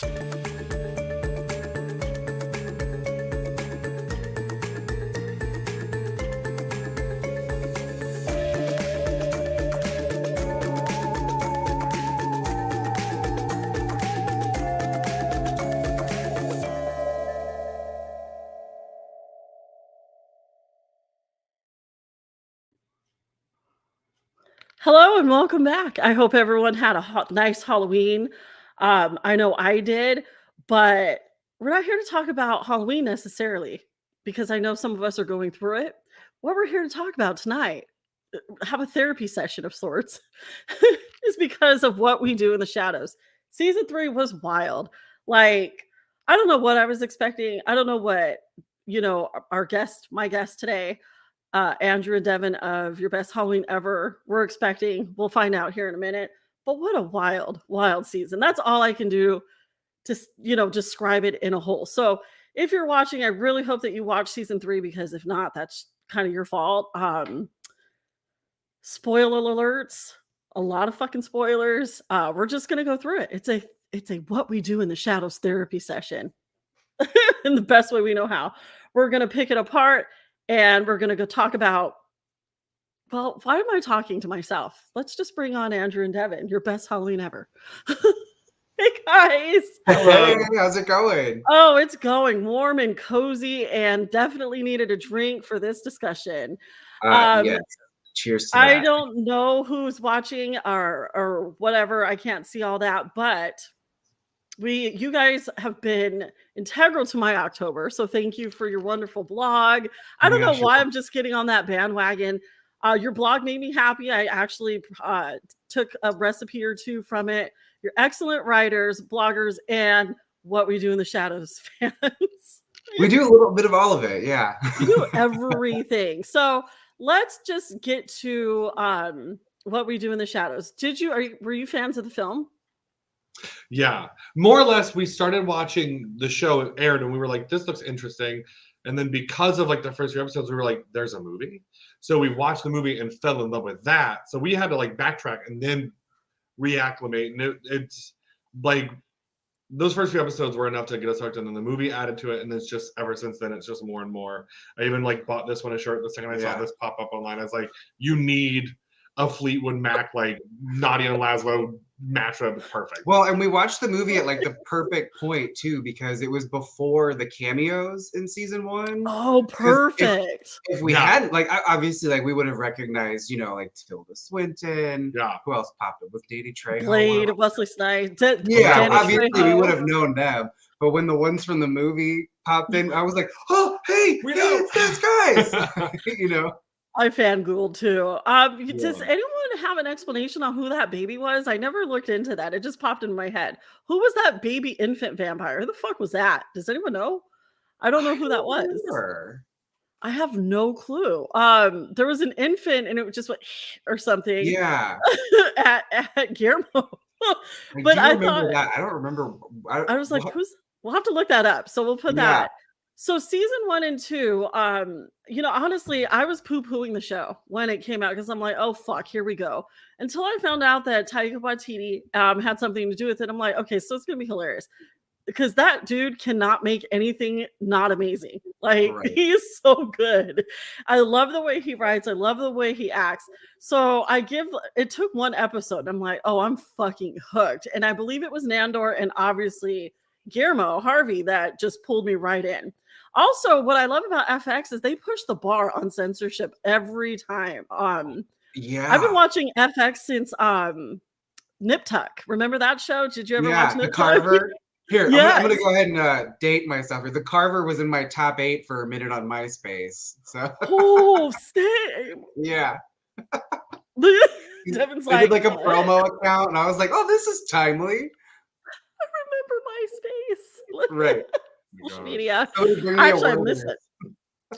Hello and welcome back. I hope everyone had a nice Halloween. I know I did, but we're not here to talk about Halloween necessarily because I know some of us are going through it. What we're here to talk about tonight, have a therapy session of sorts, is because of what we do in the shadows. Season 3 was wild. Like, I don't know what I was expecting. I don't know what, my guest today, Andrew and Devin of Your Best Halloween Ever, we're expecting. We'll find out here in a minute. But what a wild, wild season. That's all I can do to, describe it in a whole. So if you're watching, I really hope that you watch season 3 because if not, that's kind of your fault. Spoiler alerts, a lot of fucking spoilers. We're just gonna go through it. It's a what we do in the shadows therapy session in the best way we know how. We're gonna pick it apart and we're gonna go talk about. Well, why am I talking to myself? Let's just bring on Andrew and Devin, your best Halloween ever. Hey guys. Hey, how's it going? Oh, it's going warm and cozy and definitely needed a drink for this discussion. Yes. Cheers to I that. don't know who's watching or whatever. I can't see all that, but you guys have been integral to my October. So thank you for your wonderful blog. I don't know why I'm just getting on that bandwagon. Your blog made me happy. I actually took a recipe or two from it. You're excellent writers, bloggers, and what we do in the shadows fans. We do a little bit of all of it, yeah. We do everything. So let's just get to what we do in the shadows. Were you fans of the film? Yeah, more or less. We started watching the show, it aired, and we were like, "This looks interesting." And then because of like the first few episodes, we were like, "There's a movie." So we watched the movie and fell in love with that. So we had to like backtrack and then reacclimate. And it's like those first few episodes were enough to get us hooked, and then the movie added to it, and it's just ever since then it's just more and more. I even like bought this one a shirt the second I saw this pop up online. I was like, you need a Fleetwood Mac like Nadia and Laszlo matchup. Perfect. Well, and we watched the movie at like the perfect point too, because it was before the cameos in season 1. Oh, perfect. If we hadn't, like, obviously, like, we would have recognized, like Tilda Swinton. Yeah. Who else popped up? With Danny Trejo? Blade, Wesley Snipes. Obviously we would have known them. But when the ones from the movie popped in, I was like, oh, hey, it's those guys. I fangirled too. Does anyone have an explanation on who that baby was? I never looked into that. It just popped in my head. Who was that baby infant vampire? Who the fuck was that? Does anyone know? I don't know who that was. I have no clue. There was an infant and it just went or something. Yeah. at Guillermo. But I thought that. I don't remember. I was like, we'll have to look that up. So we'll put that. So season 1 and 2, honestly, I was poo-pooing the show when it came out because I'm like, oh, fuck, here we go. Until I found out that Taika Waititi had something to do with it. I'm like, okay, so it's going to be hilarious. Because that dude cannot make anything not amazing. Like, he's so good. I love the way he writes. I love the way he acts. So it took one episode. And I'm like, oh, I'm fucking hooked. And I believe it was Nandor and obviously Guillermo Harvey that just pulled me right in. Also, what I love about FX is they push the bar on censorship every time. I've been watching FX since Nip Tuck. Remember that show? Did you ever watch Nip Tuck? Carver? Here, yes. I'm going to go ahead and date myself. The Carver was in my top 8 for a minute on MySpace. So. Oh, same. Yeah. Devin's I did like a promo account, and I was like, oh, this is timely. I remember MySpace. Right. Social media. Actually, I miss it.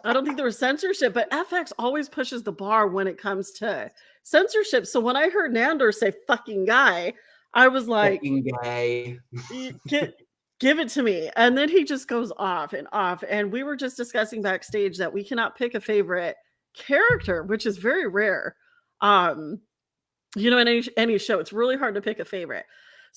I don't think there was censorship, but FX always pushes the bar when it comes to censorship. So when I heard Nandor say fucking guy, I was like, fucking gay. Give it to me. And then he just goes off and off. And we were just discussing backstage that we cannot pick a favorite character, which is very rare. In any show, it's really hard to pick a favorite.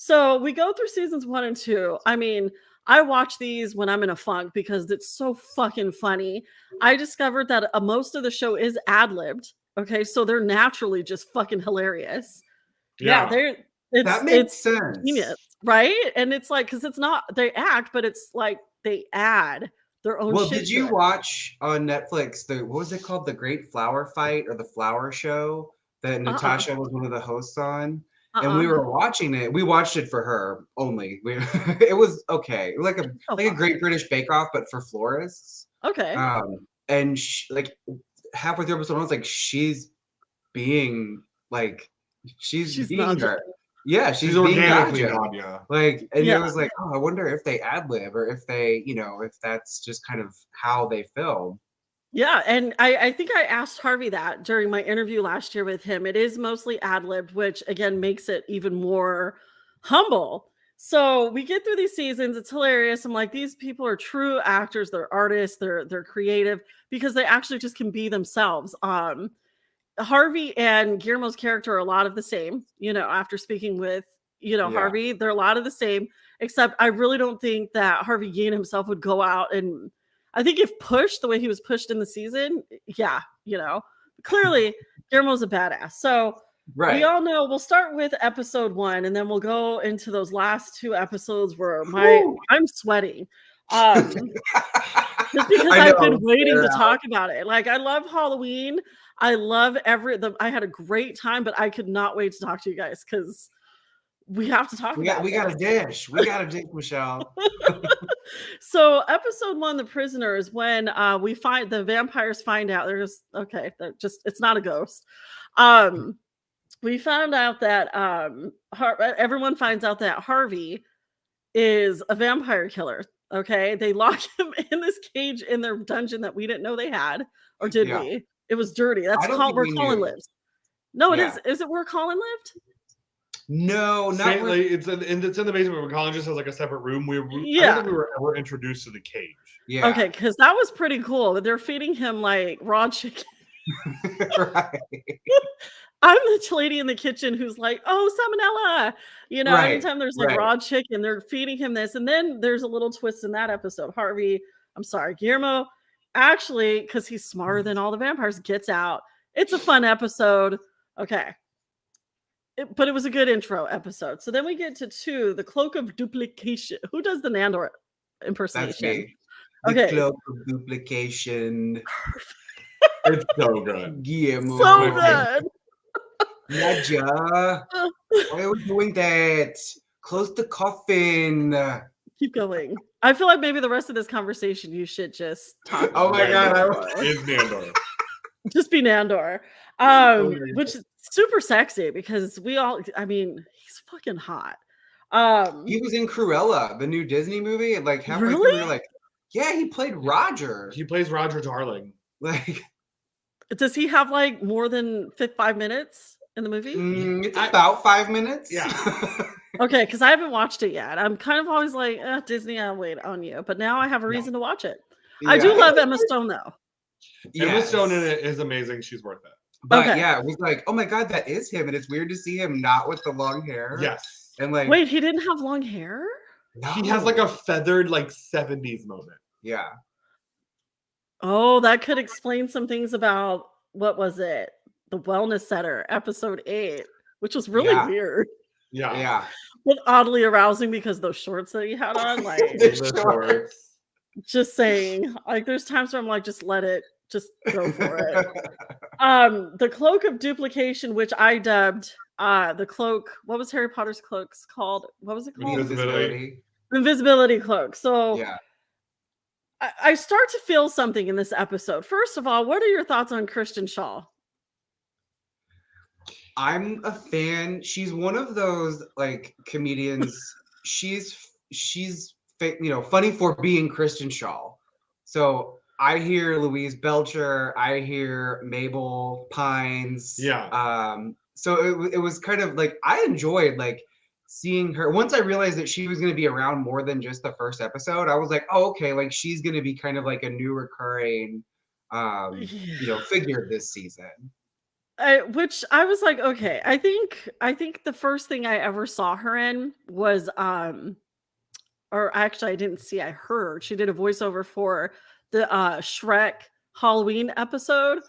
So we go through seasons 1 and 2. I mean, I watch these when I'm in a funk because it's so fucking funny. I discovered that most of the show is ad-libbed. Okay, so they're naturally just fucking hilarious. Yeah, that makes it's sense. genius, right? And it's like because it's not they act, but it's like they add their own Well, shit did to you it. watch on Netflix what was it called? The Great Flower Fight or the Flower Show that Uh-uh. Natasha was one of the hosts on? And we Uh-uh. were watching it. We watched it for her only. It was okay. Like So a Great fine. British Bake Off, but for florists. Okay. And like halfway through episode 1, I was like, she's being like, she's She's being not. her. Yeah, she's being organically Nadja. Nadia. Like, and it Yeah. was like, oh, I wonder if they ad lib or if they, if that's just kind of how they film. Yeah, and I think I asked Harvey that during my interview last year with him. It is mostly ad-libbed, which again makes it even more humble. So we get through these seasons, it's hilarious. I'm like, these people are true actors, they're artists, they're creative because they actually just can be themselves. Harvey and Guillermo's character are a lot of the same, after speaking with, Yeah. Harvey, they're a lot of the same, except I really don't think that Harvey Guillen himself would go out and I think if pushed the way he was pushed in the season, yeah, clearly Guillermo's a badass. So we Right. all know we'll start with episode 1 and then we'll go into those last 2 episodes where I'm sweating. Just because I've been waiting to talk about it. Like I love Halloween. I love I had a great time, but I could not wait to talk to you guys because we have to talk about we got a dish. We got a dish, Michelle. So episode 1, The Prisoner, is when we find the vampires find out it's not a ghost. We found out that everyone finds out that Harvey is a vampire killer. Okay, they lock him in this cage in their dungeon that we didn't know they had, or did we? It was dirty. That's where Colin lives. No, it is. Is it where Colin lived? No, not Faintly, it's in the basement where Colin just has like a separate room. I don't think we were ever introduced to the cage. Yeah. Okay, because that was pretty cool. They're feeding him like raw chicken. Right. I'm the lady in the kitchen who's like, oh, salmonella. Anytime there's like raw chicken, they're feeding him this. And then there's a little twist in that episode. Guillermo, actually, because he's smarter than all the vampires, gets out. It's a fun episode. Okay. But it was a good intro episode. So then we get to 2, The Cloak of Duplication. Who does the Nandor impersonation? That's me. The Cloak of Duplication. It's so good. Guillermo. So good. Nadja, why are we doing that? Close the coffin. Keep going. I feel like maybe the rest of this conversation you should just talk. Oh my god, It's Nandor. Just be Nandor. Which is super sexy because he's fucking hot. He was in Cruella, the new Disney movie. Like halfway through, we were like, yeah, he played Roger. He plays Roger Darling. Like, does he have like more than 5 minutes in the movie? It's about 5 minutes. Yeah. Okay, because I haven't watched it yet. I'm kind of always like, Disney, I'll wait on you. But now I have a reason to watch it. Yeah. I do love Emma Stone, though. Emma Stone in it is amazing. She's worth it. But it was like, oh my god, that is him. And it's weird to see him not with the long hair. Yes. And like, wait, he didn't have long hair? No. He has like a feathered, like 70s moment. Yeah. Oh, that could explain some things about, what was it? The Wellness Center, episode 8, which was really weird. Yeah. Yeah. But oddly arousing because those shorts that he had on, like the shorts. Just saying, like there's times where I'm like, just let it, just go for it. The Cloak of Duplication, which I dubbed the cloak. What was Harry Potter's cloaks called? What was it called? Invisibility cloak. So yeah. I start to feel something in this episode. First of all, what are your thoughts on Kristen Shaw? I'm a fan. She's one of those like comedians. she's funny for being Kristen Shaw. So I hear Louise Belcher. I hear Mabel Pines. Yeah. So it was kind of like I enjoyed like seeing her. Once I realized that she was going to be around more than just the first episode, I was like, oh, okay, like she's going to be kind of like a new recurring, figure this season. Which I was like, okay, I think the first thing I ever saw her in was or actually I didn't see, I heard she did a voiceover for the Shrek Halloween episode.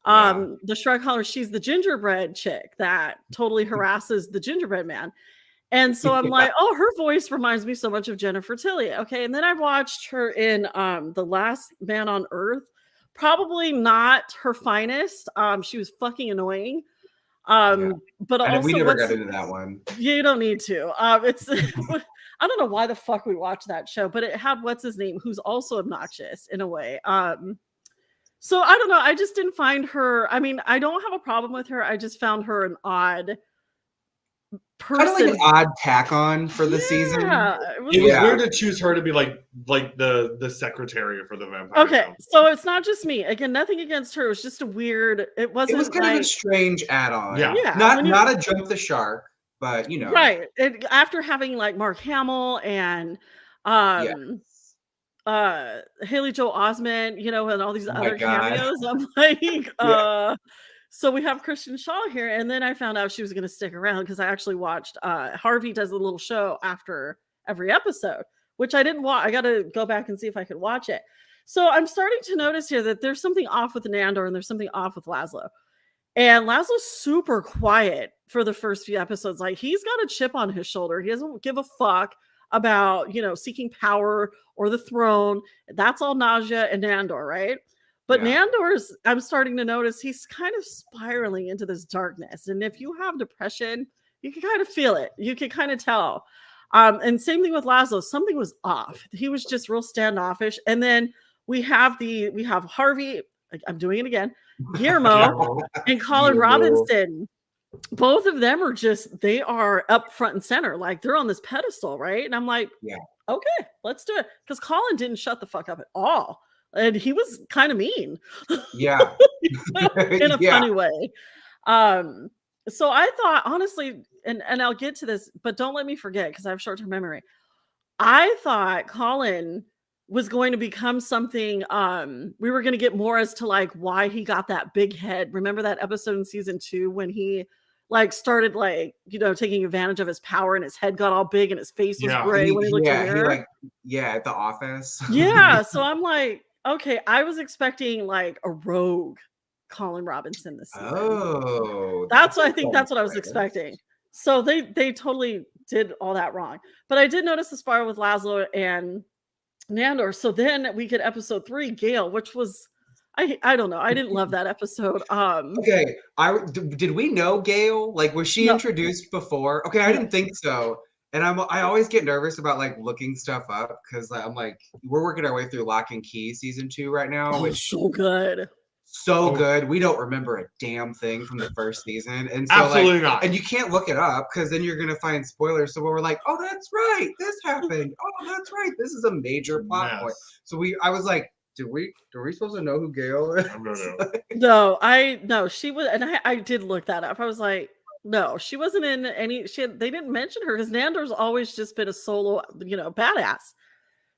Yeah. The Shrek Holler, she's the gingerbread chick that totally harasses the gingerbread man. And so I'm Yeah. like, oh, her voice reminds me so much of Jennifer Tilly. Okay. And then I watched her in The Last Man on Earth. Probably not her finest. She was fucking annoying. Yeah. But We also never got into that one. you don't need to. It's I don't know why the fuck we watched that show, but it had what's his name, who's also obnoxious in a way. So I don't know. I just didn't find her. I mean, I don't have a problem with her. I just found her an odd Kind of like person. an odd tack on for the season. It was It was Yeah. weird to choose her to be like the secretary for the vampire. okay. Council. So it's not just me. Again, nothing against her. It was just a weird. It wasn't. It was kind like, of a strange add-on. Yeah. Yeah, Not a jump the shark, but you know. right. After having like Mark Hamill and Yeah. Haley Joel Osment, and all these Oh my other God. cameos. I'm like, Yeah. So we have Kristen Shaw here, and then I found out she was going to stick around because I actually watched Harvey does a little show after every episode, which I didn't watch. I got to go back and see if I could watch it. So I'm starting to notice here that there's something off with Nandor and there's something off with Laszlo. And Laszlo's super quiet for the first few episodes. Like he's got a chip on his shoulder. He doesn't give a fuck about, seeking power or the throne. That's all Nausea and Nandor, right? But Yeah. Nandor's, I'm starting to notice he's kind of spiraling into this darkness. And if you have depression, you can kind of feel it. You can kind of tell. And same thing with Laszlo. Something was off. He was just real standoffish. And then we have Harvey. I'm doing it again. Guillermo and Colin Robinson. Both of them are they are up front and center. Like they're on this pedestal, right? And I'm like, Yeah. Okay, let's do it. Because Colin didn't shut the fuck up at all. And he was kind of mean. Yeah. In a Yeah. funny way. So I thought, honestly, and I'll get to this, but don't let me forget because I have short-term memory. I thought Colin was going to become something. We were going to get more as to like why he got that big head. Remember that episode in season 2 when he started taking advantage of his power and his head got all big and his face was gray when he looked in the mirror. At the office. Yeah. So I'm like, okay, I was expecting like a rogue Colin Robinson this season. Oh, that's what I was expecting. So they totally did all that wrong. But I did notice the spiral with Laszlo and Nandor. So then we get episode 3, Gale, which was I don't know. I didn't love that episode. Okay. Did we know Gail? Like, was she introduced before? Okay, I didn't think so. And I always get nervous about like looking stuff up because I'm like, we're working our way through Lock and Key season 2 right now, which so good. So good. We don't remember a damn thing from the first season. And so absolutely not. And you can't look it up because then you're gonna find spoilers. So we're like, oh, that's right, this happened. Oh, that's right. This is a major plot point. So I was like, are we supposed to know who Gail is? No, she was, and I did look that up. I was like, no, she wasn't in any. They didn't mention her because Nandor's always just been a solo, badass.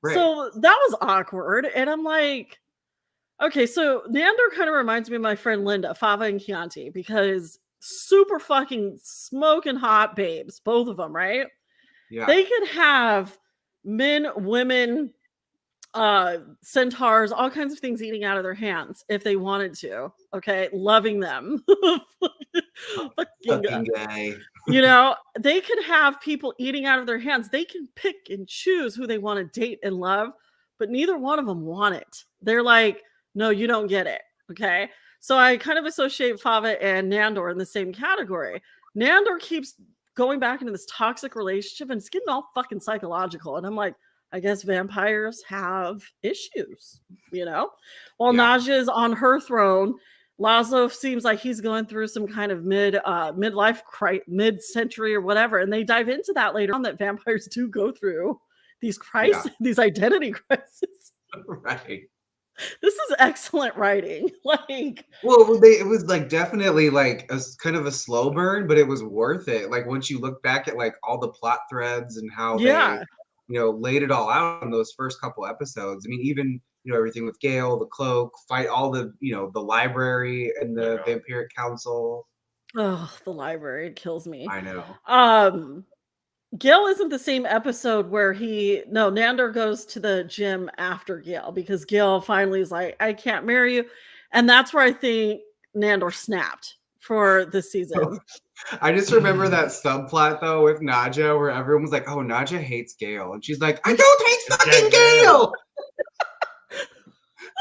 Right. So that was awkward, and I'm like, okay, so Nandor kind of reminds me of my friend Linda, Fava and Chianti, because super fucking smoking hot babes, both of them, right? Yeah. They could have men, women, centaurs, all kinds of things eating out of their hands if they wanted to. Okay, loving them. Fucking guy. They could have people eating out of their hands. They can pick and choose who they want to date and love, but neither one of them want it. They're like, no, you don't get it. Okay, so I kind of associate Fava and Nandor in the same category. Nandor keeps going back into this toxic relationship and it's getting all fucking psychological, and I'm like, I guess vampires have issues, While Nausea is on her throne, Laszlo seems like he's going through some kind of mid-century or whatever, and they dive into that later on, that vampires do go through these crises, these identity crises. Right. This is excellent writing. It was like definitely like a kind of a slow burn, but it was worth it. Like once you look back at like all the plot threads and how they laid it all out in those first couple episodes. I mean, even everything with Gale, the cloak, fight all the the library and the vampiric council. Oh, the library, it kills me. I know. Gale isn't the same episode where Nandor goes to the gym after Gale because Gale finally is like, I can't marry you. And that's where I think Nandor snapped for this season. I just remember that subplot though with Nadja where everyone was like, oh, Nadja hates Gale. And she's like, I don't hate fucking Gale.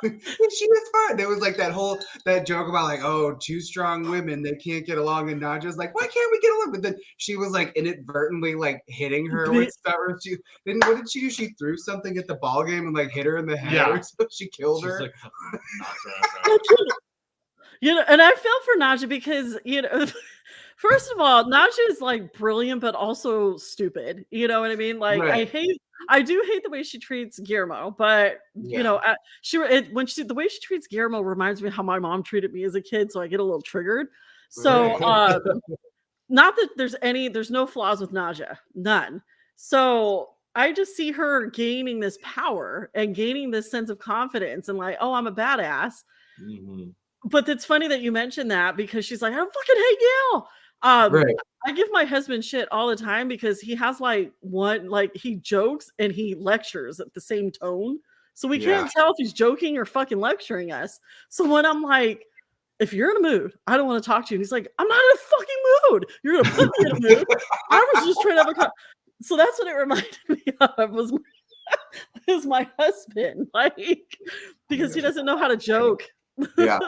She was fun. There was like that joke about like, oh, two strong women, they can't get along, and Nadja's like, why can't we get along? But then she was like inadvertently like hitting her with stuff. What did she do? She threw something at the ball game and like hit her in the head, or so she killed her. Like, and I feel for Nadja because first of all, Nadja is like brilliant, but also stupid. You know what I mean? Like Right. I do hate the way she treats Guillermo, but the way she treats Guillermo reminds me of how my mom treated me as a kid, so I get a little triggered. So, not that there's no flaws with Nadja, none. So I just see her gaining this power and gaining this sense of confidence and like, oh, I'm a badass. Mm-hmm. But it's funny that you mentioned that because she's like, I don't fucking hate Gale. Right. I give my husband shit all the time because he has he jokes and he lectures at the same tone. So we can't tell if he's joking or fucking lecturing us. So when I'm like, if you're in a mood, I don't want to talk to you. And he's like, I'm not in a fucking mood. You're going to put me in a mood. I was just trying to have so that's what it reminded me of was my husband. Like, because he doesn't know how to joke. Yeah.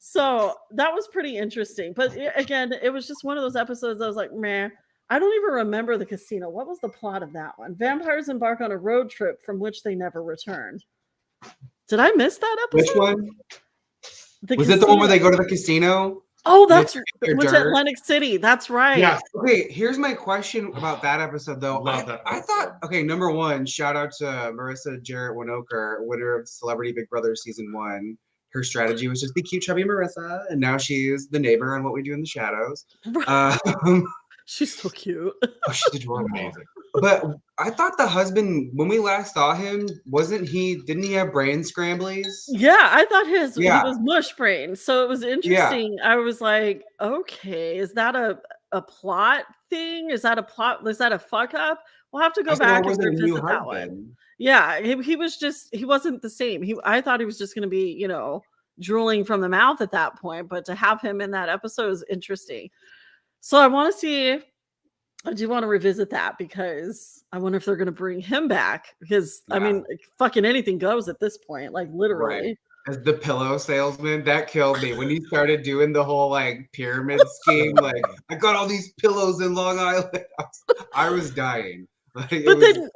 So that was pretty interesting. But again, it was just one of those episodes I was like, man, I don't even remember the casino. What was the plot of that one? Vampires embark on a road trip from which they never return. Did I miss that episode? Which one? Was it the one where they go to the casino? Oh, that's which Atlantic City. That's right. Yeah. Okay, here's my question about that episode, though. I thought, okay, number one, shout out to Marissa Jarrett Winokur, winner of Celebrity Big Brother Season 1. Her strategy was just be cute, chubby Marissa, and now she's the neighbor on What We Do in the Shadows. She's so cute. Oh, she's adorable. But I thought the husband, when we last saw him, didn't he have brain scramblies? Yeah, I thought he was mush brain. So it was interesting. Yeah. I was like, okay, is that a plot thing? Is that a plot? Is that a fuck up? We'll have to go back and revisit that one. Yeah, he wasn't the same. I thought he was just going to be, drooling from the mouth at that point, but to have him in that episode is interesting. So I do want to revisit that because I wonder if they're going to bring him back because I mean, fucking anything goes at this point, like literally. Right. As the pillow salesman, that killed me when he started doing the whole like pyramid scheme. Like, I got all these pillows in Long Island. I was dying. But then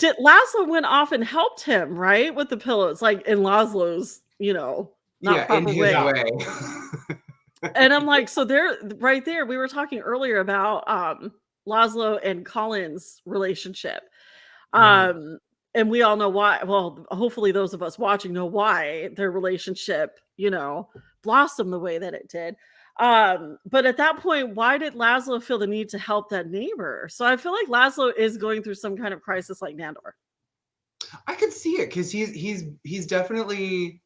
Laszlo went off and helped him, right, with the pillows, like in Laszlo's, not proper way. And I'm like, so they're right there. We were talking earlier about Laszlo and Colin's relationship. And we all know why. Well, hopefully those of us watching know why their relationship, blossomed the way that it did. But at that point, why did Laszlo feel the need to help that neighbor? So I feel like Laszlo is going through some kind of crisis like Nandor. I could see it because he's definitely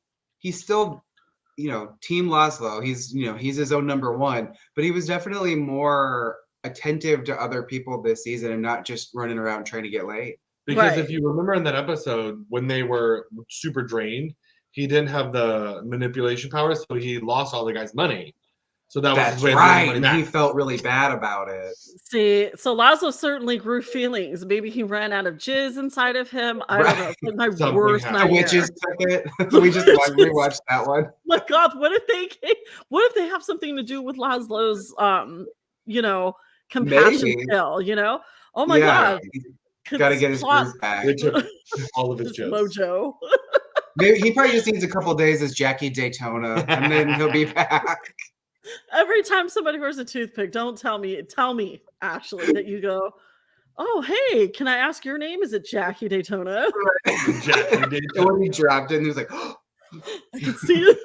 still Team Laszlo. He's his own number one, but he was definitely more attentive to other people this season and not just running around trying to get laid. Because if you remember in that episode when they were super drained, he didn't have the manipulation power, so he lost all the guy's money. So that's right, and he felt really bad about it. See, so Laszlo certainly grew feelings. Maybe he ran out of jizz inside of him. I don't know. It's like my worst nightmare. The witches took it. We just rewatched that one. My God, what if they have something to do with Laszlo's, compassion pill? Oh my God. Got to get his groove back. All of his jokes. Mojo. Maybe he probably just needs a couple days as Jackie Daytona, and then he'll be back. Every time somebody wears a toothpick, tell me, Ashley, that you go, oh, hey, can I ask your name? Is it Jackie Daytona? Jackie Daytona. When he dropped it, and he was like, oh. I can see it.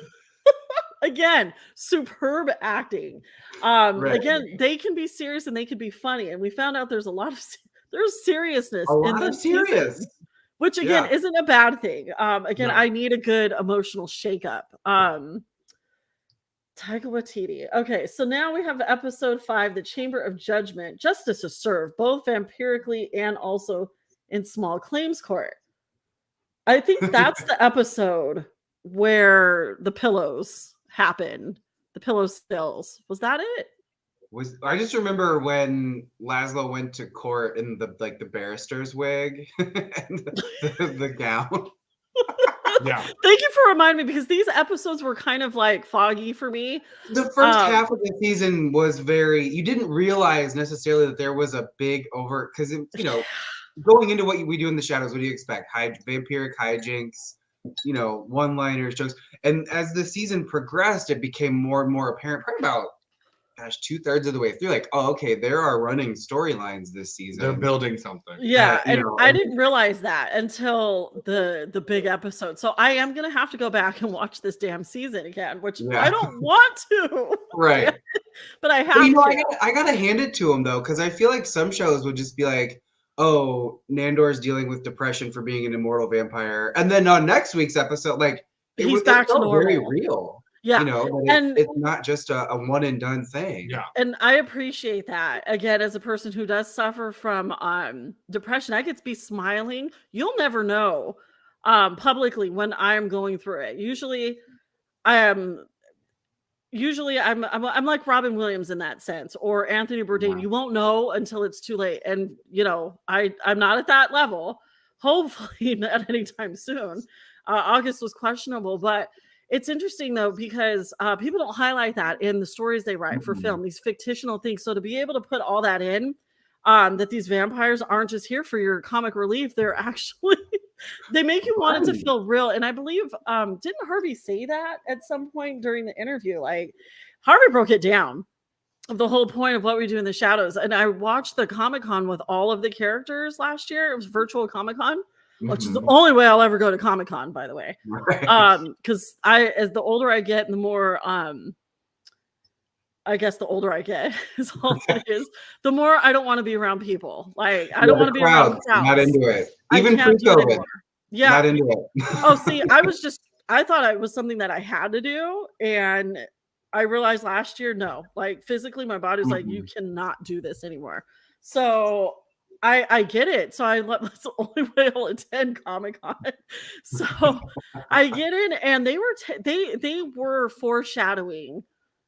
Again, superb acting. Again, they can be serious and they can be funny. And we found out there's a lot of there's seriousness in the season. which again isn't a bad thing. Again, No. I need a good emotional shakeup. Taika Waititi. Okay, so now we have episode 5, The Chamber of Judgment. Justice is served, both vampirically and also in small claims court. I think that's the episode where the pillows happened. The pillow stills. Was that it? I just remember when Laszlo went to court in the barrister's wig and the gown. Yeah. Thank you for reminding me, because these episodes were kind of like foggy for me. The first half of the season was you didn't realize necessarily that there was a big because going into what we do in the shadows, what do you expect? Vampiric hijinks, one-liners, jokes. And as the season progressed, it became more and more apparent, probably about 2/3 of the way through, like, oh, okay, there are running storylines this season. They're building something. Yeah, and I didn't realize that until the big episode. So I am gonna have to go back and watch this damn seaon again, which I don't want to. Right. But I have to. I gotta hand it to him though, because I feel like some shows would just be like, oh, Nandor's dealing with depression for being an immortal vampire, and then on next week's episode, like he's back to normal. Very real. Yeah, and it's not just a one and done thing. Yeah, and I appreciate that. Again, as a person who does suffer from depression, I could be smiling. You'll never know publicly when I'm going through it. Usually I'm like Robin Williams in that sense, or Anthony Bourdain. You won't know until it's too late, and I'm not at that level. Hopefully, not anytime soon. August was questionable, but. It's interesting though, because people don't highlight that in the stories they write for film, these fictional things. So to be able to put all that in, that these vampires aren't just here for your comic relief, they're actually they make you want it to feel real. And I believe didn't Harvey say that at some point during the interview? Like Harvey broke it down of the whole point of what we do in the shadows. And I watched the Comic-Con with all of the characters last year. It was virtual Comic-Con. Which is the only way I'll ever go to Comic-Con, by the way. Because as the older I get, the more I guess the older I get is all it is. The more I don't want to be around people. Like I don't want to be around crowds. Not into it. Even pre-COVID. Yeah. Not into it. Oh, see, I thought it was something that I had to do, and I realized last year, no. Like physically, my body's like, you cannot do this anymore. So I get it. So that's the only way I'll attend Comic-Con. So I get in, and they were foreshadowing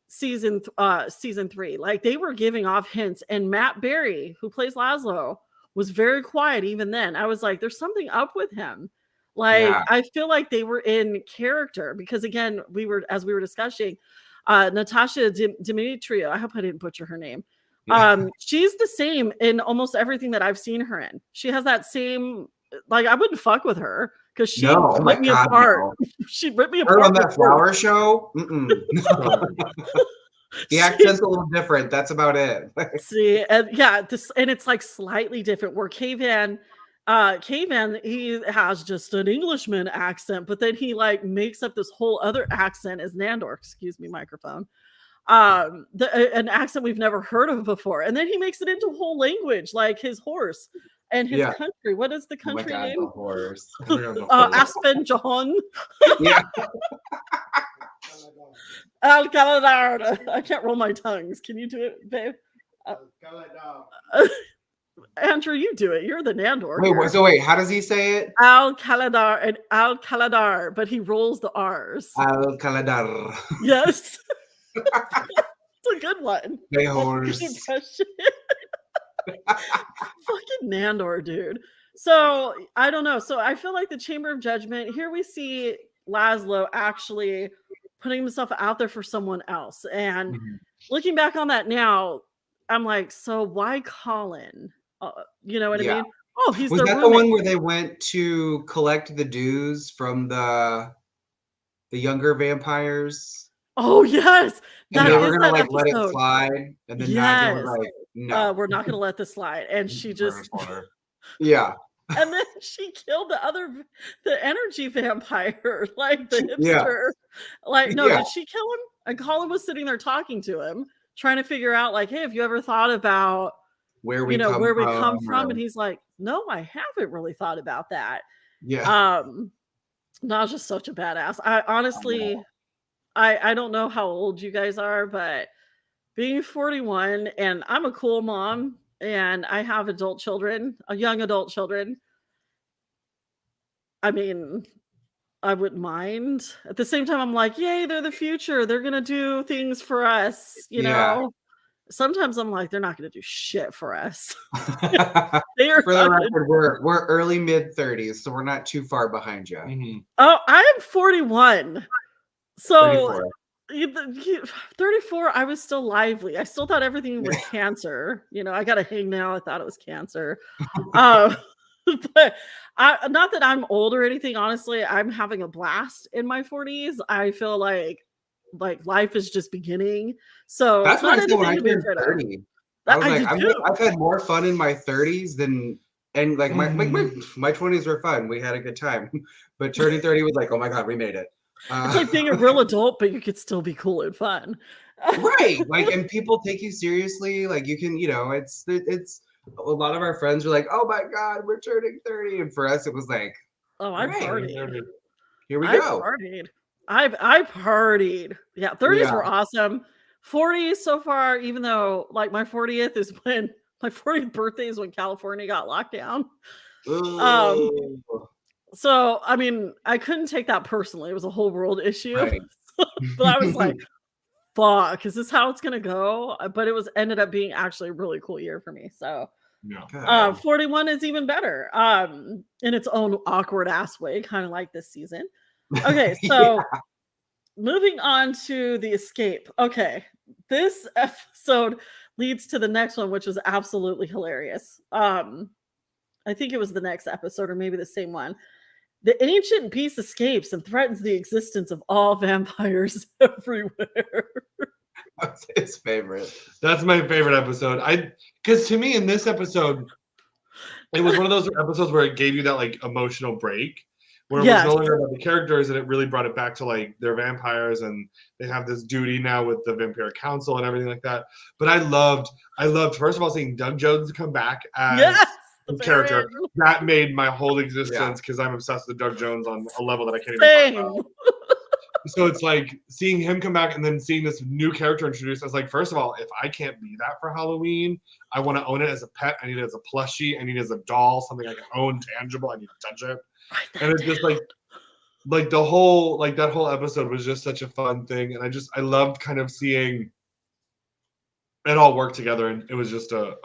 season 3. Like they were giving off hints, and Matt Berry, who plays Laszlo, was very quiet even then. I was like, there's something up with him. Like I feel like they were in character, because again, as we were discussing, Natasha Demetrio, I hope I didn't butcher her name. She's the same in almost everything that I've seen her in. She has that same, like, I wouldn't fuck with her because she ripped me apart. No. She ripped me apart on that flower show. The accent's a little different. That's about it. See, and and it's like slightly different. Where K-Van, he has just an Englishman accent, but then he like makes up this whole other accent as Nandor. Excuse me, microphone. An accent we've never heard of before, and then he makes it into a whole language, like his horse and his country. What is the country name? The horse. Aspen John. Yeah. Alcaladar. I can't roll my tongues. Can you do it, babe? Andrew, you do it. You're the Nandor. Wait, how does he say it? Alcaladar and Alcaladar, but he rolls the R's. Alcaladar. Yes. It's a good one. Hey, horse. Fucking Nandor, dude. So I don't know. So I feel like the Chamber of Judgment, here we see Laszlo actually putting himself out there for someone else. And looking back on that now, I'm like, so why Colin? You know what I mean? Oh, he's was that roommate. The one where they went to collect the dues from the younger vampires? Oh yes, and they were gonna like let it slide, and then Nadia was like, "No, we're not gonna let this slide." And she just, and then she killed the energy vampire, like the hipster. Like, no, did she kill him? And Colin was sitting there talking to him, trying to figure out, like, hey, have you ever thought about, where we come from. or... And he's like, no, I haven't really thought about that. Yeah. Naj's just such a badass. I honestly, I don't know how old you guys are, but being 41 and I'm a cool mom and I have adult children, young adult children. I mean, I wouldn't mind. At the same time, I'm like, yay, they're the future. They're going to do things for us, you know? Sometimes I'm like, they're not going to do shit for us. They are for the record, we're early mid-30s, so we're not too far behind you. Mm-hmm. Oh, I am 41. So 34. 34, I was still lively. I still thought everything was cancer. You know, I got a hang now. I thought it was cancer. But not that I'm old or anything. Honestly, I'm having a blast in my 40s. I feel like life is just beginning. So that's what I feel when I turned turned 30. I was I've had more fun in my 30s than like my 20s were fun. We had a good time, but turning 30 was like, oh my god, we made it. It's like being a real adult, but you could still be cool and fun. Right. Like, and people take you seriously. Like, you can, it's a lot of our friends were like, oh my god, we're turning 30. And for us, it was like, oh, I partied. Here we go. I partied. Yeah, 30s were awesome. 40s so far, even though like my 40th is when my 40th birthday is when California got locked down. So, I mean, I couldn't take that personally. It was a whole world issue. Right. But I was like, fuck, is this how it's going to go? But it ended up being actually a really cool year for me. So, 41 is even better in its own awkward ass way, kind of like this season. Okay, so moving on to the escape. Okay, this episode leads to the next one, which was absolutely hilarious. I think it was the next episode or maybe the same one. The ancient beast escapes and threatens the existence of all vampires everywhere. That's his favorite. That's my favorite episode. Because to me in this episode, it was one of those episodes where it gave you that like emotional break, where it was no longer about the characters and it really brought it back to like they're vampires and they have this duty now with the Vampire Council and everything like that. But I loved first of all seeing Doug Jones come back as the character. That made my whole existence because I'm obsessed with Doug Jones on a level that I can't even talk about. So it's like seeing him come back and then seeing this new character introduced. I was like, first of all, if I can't be that for Halloween, I want to own it as a pet. I need it as a plushie. I need it as a doll, something I can own, tangible. I need to touch it. And it's just like the whole, like that whole episode was just such a fun thing. And I loved kind of seeing it all work together. And it was just and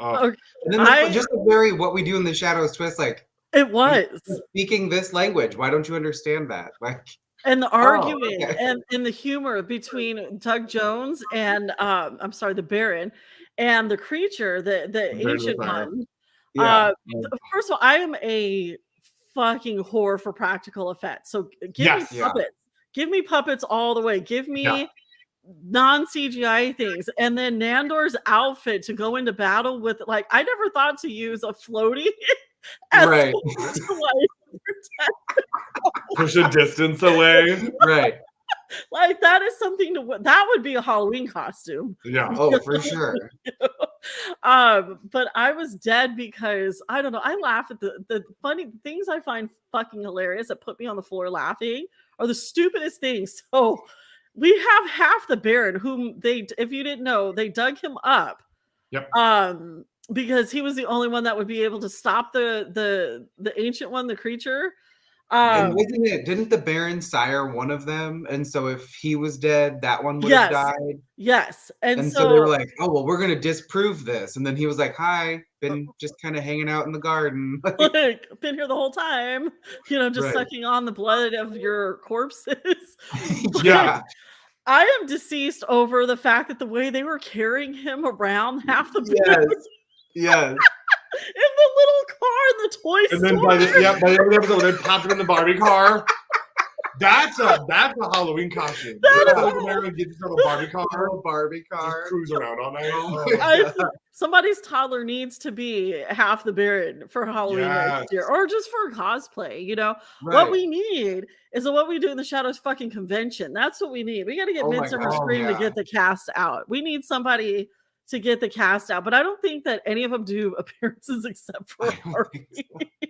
then just a very What We Do in the Shadows twist. Like, it was speaking this language. Why don't you understand that? Like, and the arguing and the humor between Doug Jones and I'm sorry, the Baron and the creature, the ancient one. First of all, I am a fucking whore for practical effects. So give me puppets. Give me puppets all the way. Give me non-CGI things. And then Nandor's outfit to go into battle with, like, I never thought to use a floaty as to push a distance away. Right. Like that is something that would be a Halloween costume. Yeah. Oh, for sure. But I was dead because I don't know. I laugh at the funny things I find fucking hilarious that put me on the floor laughing are the stupidest things. So we have half the Baron whom if you didn't know, they dug him up. Yep. Because he was the only one that would be able to stop the ancient one, the creature. And didn't the Baron sire one of them? And so if he was dead, that one would have died. Yes. And so they were like, oh, well, we're going to disprove this. And then he was like, hi, been just kind of hanging out in the garden. Like, been here the whole time, just sucking on the blood of your corpses. Yeah. I am deceased over the fact that the way they were carrying him around half the Yes. In the little car in the toy store. And then by the end of the episode, they popped him in the Barbie car. That's a Halloween costume. Get yourself a Barbie car. Just cruise around all night. Somebody's toddler needs to be half the Baron for Halloween next year, or just for cosplay. What we need is a What We Do in the Shadows fucking convention. That's what we need. We got to get Midsummer Scream to get the cast out. We need somebody to get the cast out, but I don't think that any of them do appearances except for I don't Harvey. think so.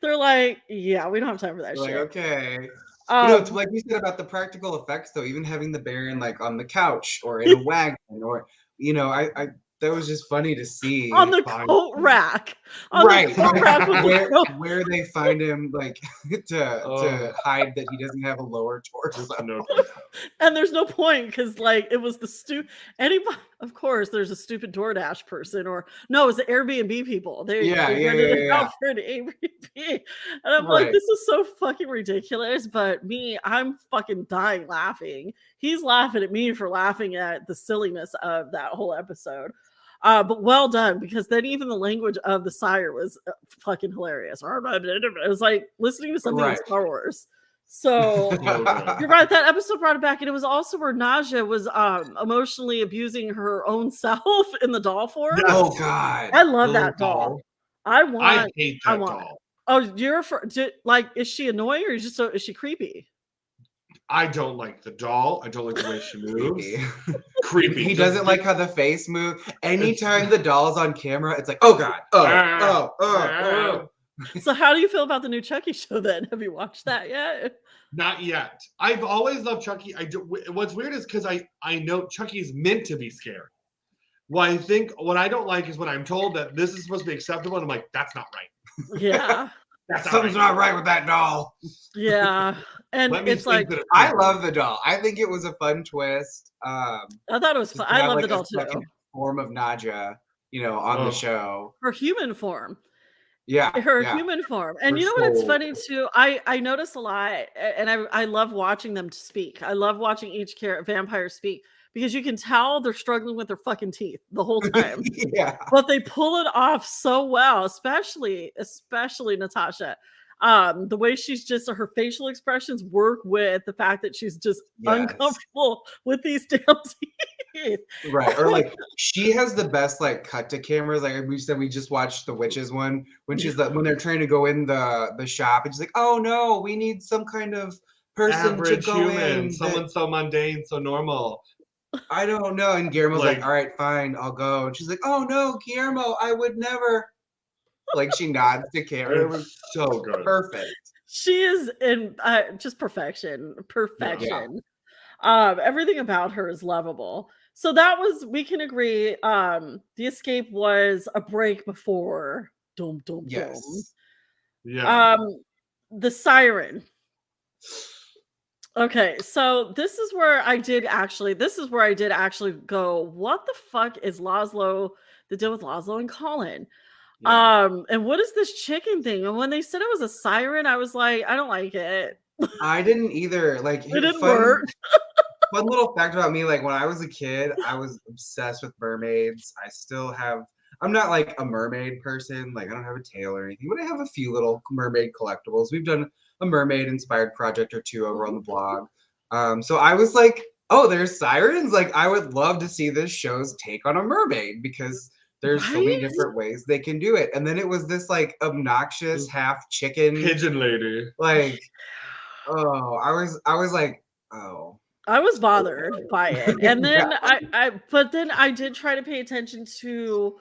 They're like, yeah, we don't have time for that Like, shit. okay. It's like you said about the practical effects, though. Even having the Baron like on the couch or in a wagon, or I that was just funny to see on the coat rack. On right, the coat rack with where they find him, like to hide that he doesn't have a lower torso. And there's no point because like it was the anybody. Of course, there's a stupid DoorDash person, or no, it's the Airbnb people. They rented it out for an Airbnb, and I'm like, this is so fucking ridiculous. But me, I'm fucking dying laughing. He's laughing at me for laughing at the silliness of that whole episode. But well done, because then even the language of the sire was fucking hilarious. It was like listening to something in Star Wars. So you're right, that episode brought it back, and it was also where Naja was emotionally abusing her own self in the doll form. Oh God, I love that doll. I hate that doll. Oh, is she annoying, or is she creepy? I don't like the doll. I don't like the way she moves. Creepy. He doesn't like how the face moves. Anytime the doll's on camera, it's like, oh God. Oh. So how do you feel about the new Chucky show then? Have you watched that yet? Not yet. I've always loved Chucky. What's weird is because I know Chucky's meant to be scary. Well, I think what I don't like is when I'm told that this is supposed to be acceptable, and I'm like, that's not right. Yeah. Something's not right with that doll. Yeah. And it's like, I love the doll. I think it was a fun twist. I thought it was fun. I love the doll too. Form of Naja, on the show. Her human form. Yeah. Her human form. And you know what? It's funny too. I notice a lot, and I love watching them speak. I love watching each vampire speak, because you can tell they're struggling with their fucking teeth the whole time. Yeah. But they pull it off so well, especially Natasha. The way she's just, her facial expressions work with the fact that she's just uncomfortable with these damn teeth. Right. Or like she has the best like cut to cameras. Like we said, we just watched the witches one when when they're trying to go in the shop, and she's like, oh no, we need some kind of person average to go human, in. Someone so mundane, so normal. I don't know. And Guillermo's like, all right, fine, I'll go. And she's like, oh no, Guillermo, I would never. Like she nods to camera. It was so good. Perfect. She is in just perfection. Everything about her is lovable. So that was, we can agree, the escape was a break before dum. Yeah. The Siren. Okay, so this is where I did actually go, what the fuck is the deal with Laszlo and Colin? Yeah. And what is this chicken thing? And when they said it was a siren, I was like, I don't like it. I didn't either. Like, it didn't work. Fun little fact about me, like when I was a kid, I was obsessed with mermaids. I'm not like a mermaid person. Like I don't have a tail or anything, but I have a few little mermaid collectibles. We've done a mermaid inspired project or two over on the blog. So I was like, oh, there's sirens. Like I would love to see this show's take on a mermaid, because there's so many different ways they can do it. And then it was this like obnoxious half chicken pigeon lady. Like, oh, I was like, oh. I was bothered by it. And then but then I did try to pay attention to,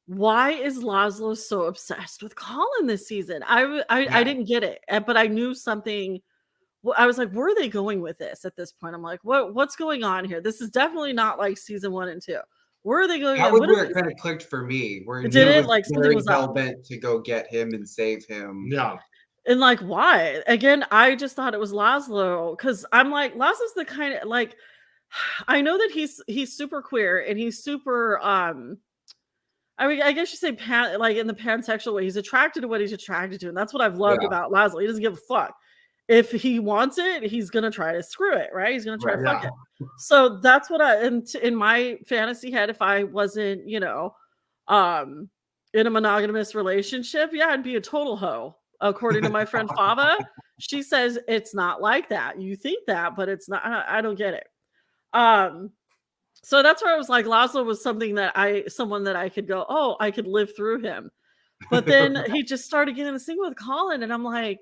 why is Laszlo so obsessed with Colin this season? I didn't get it, but I knew something. I was like, where are they going with this at this point? I'm like, what's going on here? This is definitely not like season 1 and 2. Where are they going? That was where it kind of clicked for me. Where it did it like something was hell-bent to go get him and save him. Yeah. And like, why? Again, I just thought it was Laszlo, because I'm like, Laszlo's the kind of like, I know that he's super queer and he's super I mean, I guess you say like in the pansexual way, he's attracted to what he's attracted to, and that's what I've loved about Laszlo. He doesn't give a fuck. If he wants it, he's gonna try to screw it, right? He's gonna try to fuck it. So that's what in my fantasy head, if I wasn't, in a monogamous relationship, I'd be a total hoe. According to my friend Fava, she says it's not like that. You think that, but it's not. I don't get it. So that's where I was like, Laszlo was someone that I could go, oh, I could live through him. But then he just started getting this thing with Colin, and I'm like,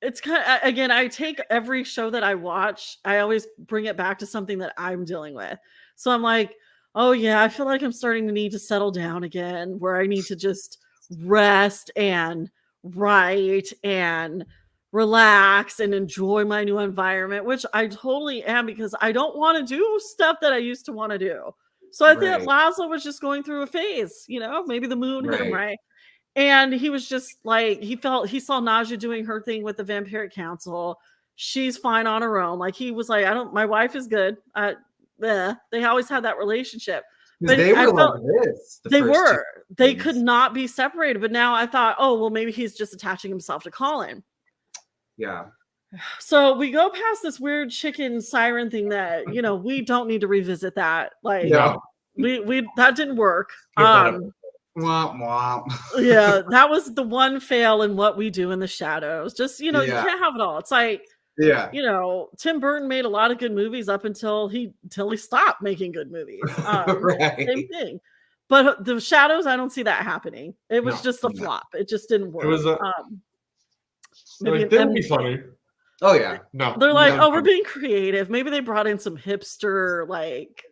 it's kind of, again, I take every show that I watch, I always bring it back to something that I'm dealing with. So I'm like, Oh yeah, I feel like I'm starting to need to settle down again, where I need to just rest and write and relax and enjoy my new environment, which I totally am because I don't want to do stuff that I used to want to do. So I think Right. Laszlo was just going through a phase, maybe the moon hit him Right. right. And he was just like, he saw Naja doing her thing with the Vampiric Council. She's fine on her own. Like he was like, my wife is good. They always had that relationship. Because But they I were like felt this. they First two were. They could seasons. not be separated. But now I thought, oh, well, maybe he's just attaching himself to Colin. Yeah. So we go past this weird chicken siren thing that, we don't need to revisit that. Like No. we that didn't work. Skip that up. Womp womp. Yeah, that was the one fail in what we do in the shadows. Just, you Yeah. can't have it all. It's like, Yeah. Tim Burton made a lot of good movies up until he stopped making good movies. Right. Same thing. But the shadows, I don't see that happening. It was No, just a no. flop. It just didn't work. It was maybe like, that would be funny. Oh yeah. No. they're like, no, oh, we're being creative. Maybe they brought in some hipster, like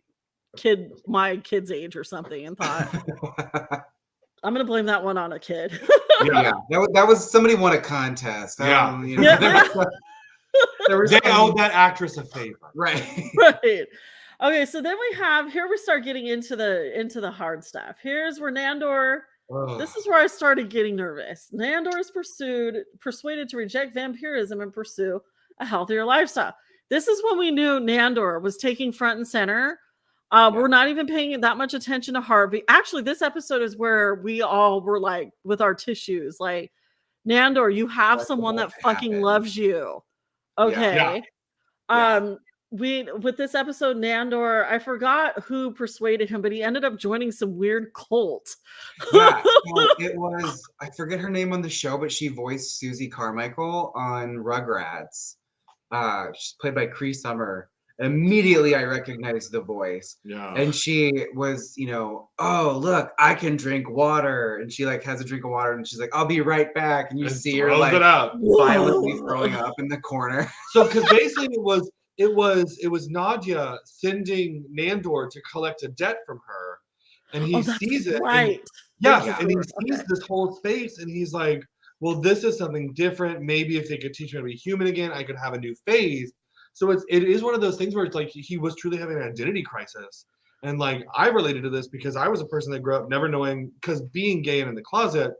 my kid's age or something, and thought, I'm gonna blame that one on a kid. Yeah. That was somebody won a contest. Yeah. There was They owed that actress a favor. Right. Right. Okay, so then we start getting into the hard stuff. Here's where Nandor. Ugh. This is where I started getting nervous. Nandor is persuaded to reject vampirism and pursue a healthier lifestyle. This is when we knew Nandor was taking front and center. We're not even paying that much attention to Harvey. Actually, this episode is where we all were like with our tissues, like, Nandor, you have someone that fucking loves you. Okay. Yeah. With this episode, Nandor, I forgot who persuaded him, but he ended up joining some weird cult. Yeah. So it was, I forget her name on the show, but she voiced Susie Carmichael on Rugrats. She's played by Cree Summer. Immediately I recognized the voice. Yeah. And she was, oh look, I can drink water. And she like has a drink of water and she's like, I'll be right back. And you see her like it up. violently throwing up in the corner. So because basically it was Nadia sending Nandor to collect a debt from her, and he sees it. Right. And he sees this whole space, and he's like, well, this is something different. Maybe if they could teach me to be human again, I could have a new phase. So it is one of those things where it's like he was truly having an identity crisis. And like I related to this because I was a person that grew up never knowing, because being gay and in the closet,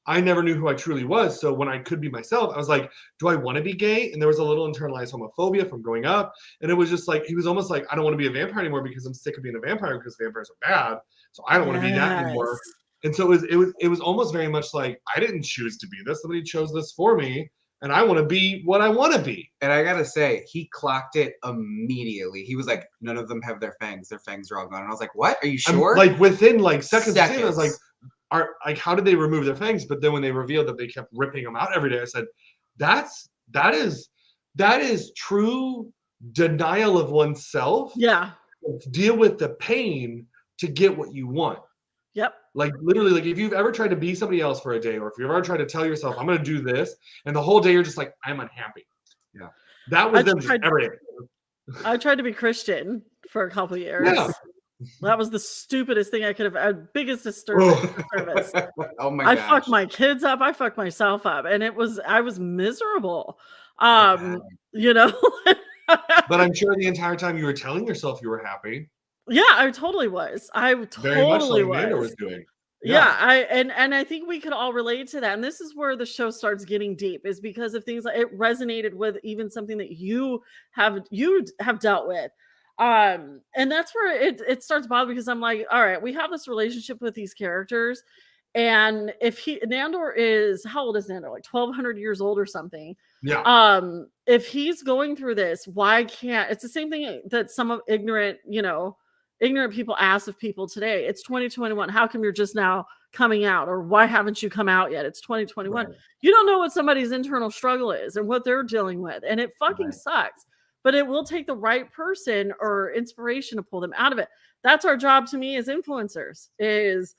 I never knew who I truly was. So when I could be myself, I was like, do I want to be gay? And there was a little internalized homophobia from growing up. And it was just like, he was almost like, I don't want to be a vampire anymore because I'm sick of being a vampire because vampires are bad. So I don't want to be that anymore. And so it was almost very much like, I didn't choose to be this. Somebody chose this for me. And I want to be what I want to be. And I gotta say, he clocked it immediately. He was like, none of them have their fangs. Their fangs are all gone. And I was like, what? Are you sure? Like within like seconds. I was like, how did they remove their fangs? But then when they revealed that they kept ripping them out every day, I said, that is true denial of oneself. Yeah. Deal with the pain to get what you want. Yep. Like literally, like if you've ever tried to be somebody else for a day, or if you've ever tried to tell yourself, I'm going to do this, and the whole day you're just like, I'm unhappy. Yeah. That was them every day. I tried to be Christian for a couple of years. Yeah. That was the stupidest thing I could have. Biggest disturbance. Oh my god! I fucked my kids up. I fucked myself up, and I was miserable. But I'm sure the entire time you were telling yourself you were happy. Yeah, I totally was. I totally very much like Nandor was doing. Yeah, I think we could all relate to that. And this is where the show starts getting deep, is because of things like it resonated with even something that you have dealt with. And that's where it starts bothering, because I'm like, all right, we have this relationship with these characters. And if Nandor is, how old is Nandor? Like 1,200 years old or something. Yeah. If he's going through this, why can't, it's the same thing that some of ignorant people ask of people today. It's 2021. How come you're just now coming out? Or why haven't you come out yet? It's 2021. Right. You don't know what somebody's internal struggle is and what they're dealing with. And it fucking sucks. But it will take the right person or inspiration to pull them out of it. That's our job, to me, as influencers, is,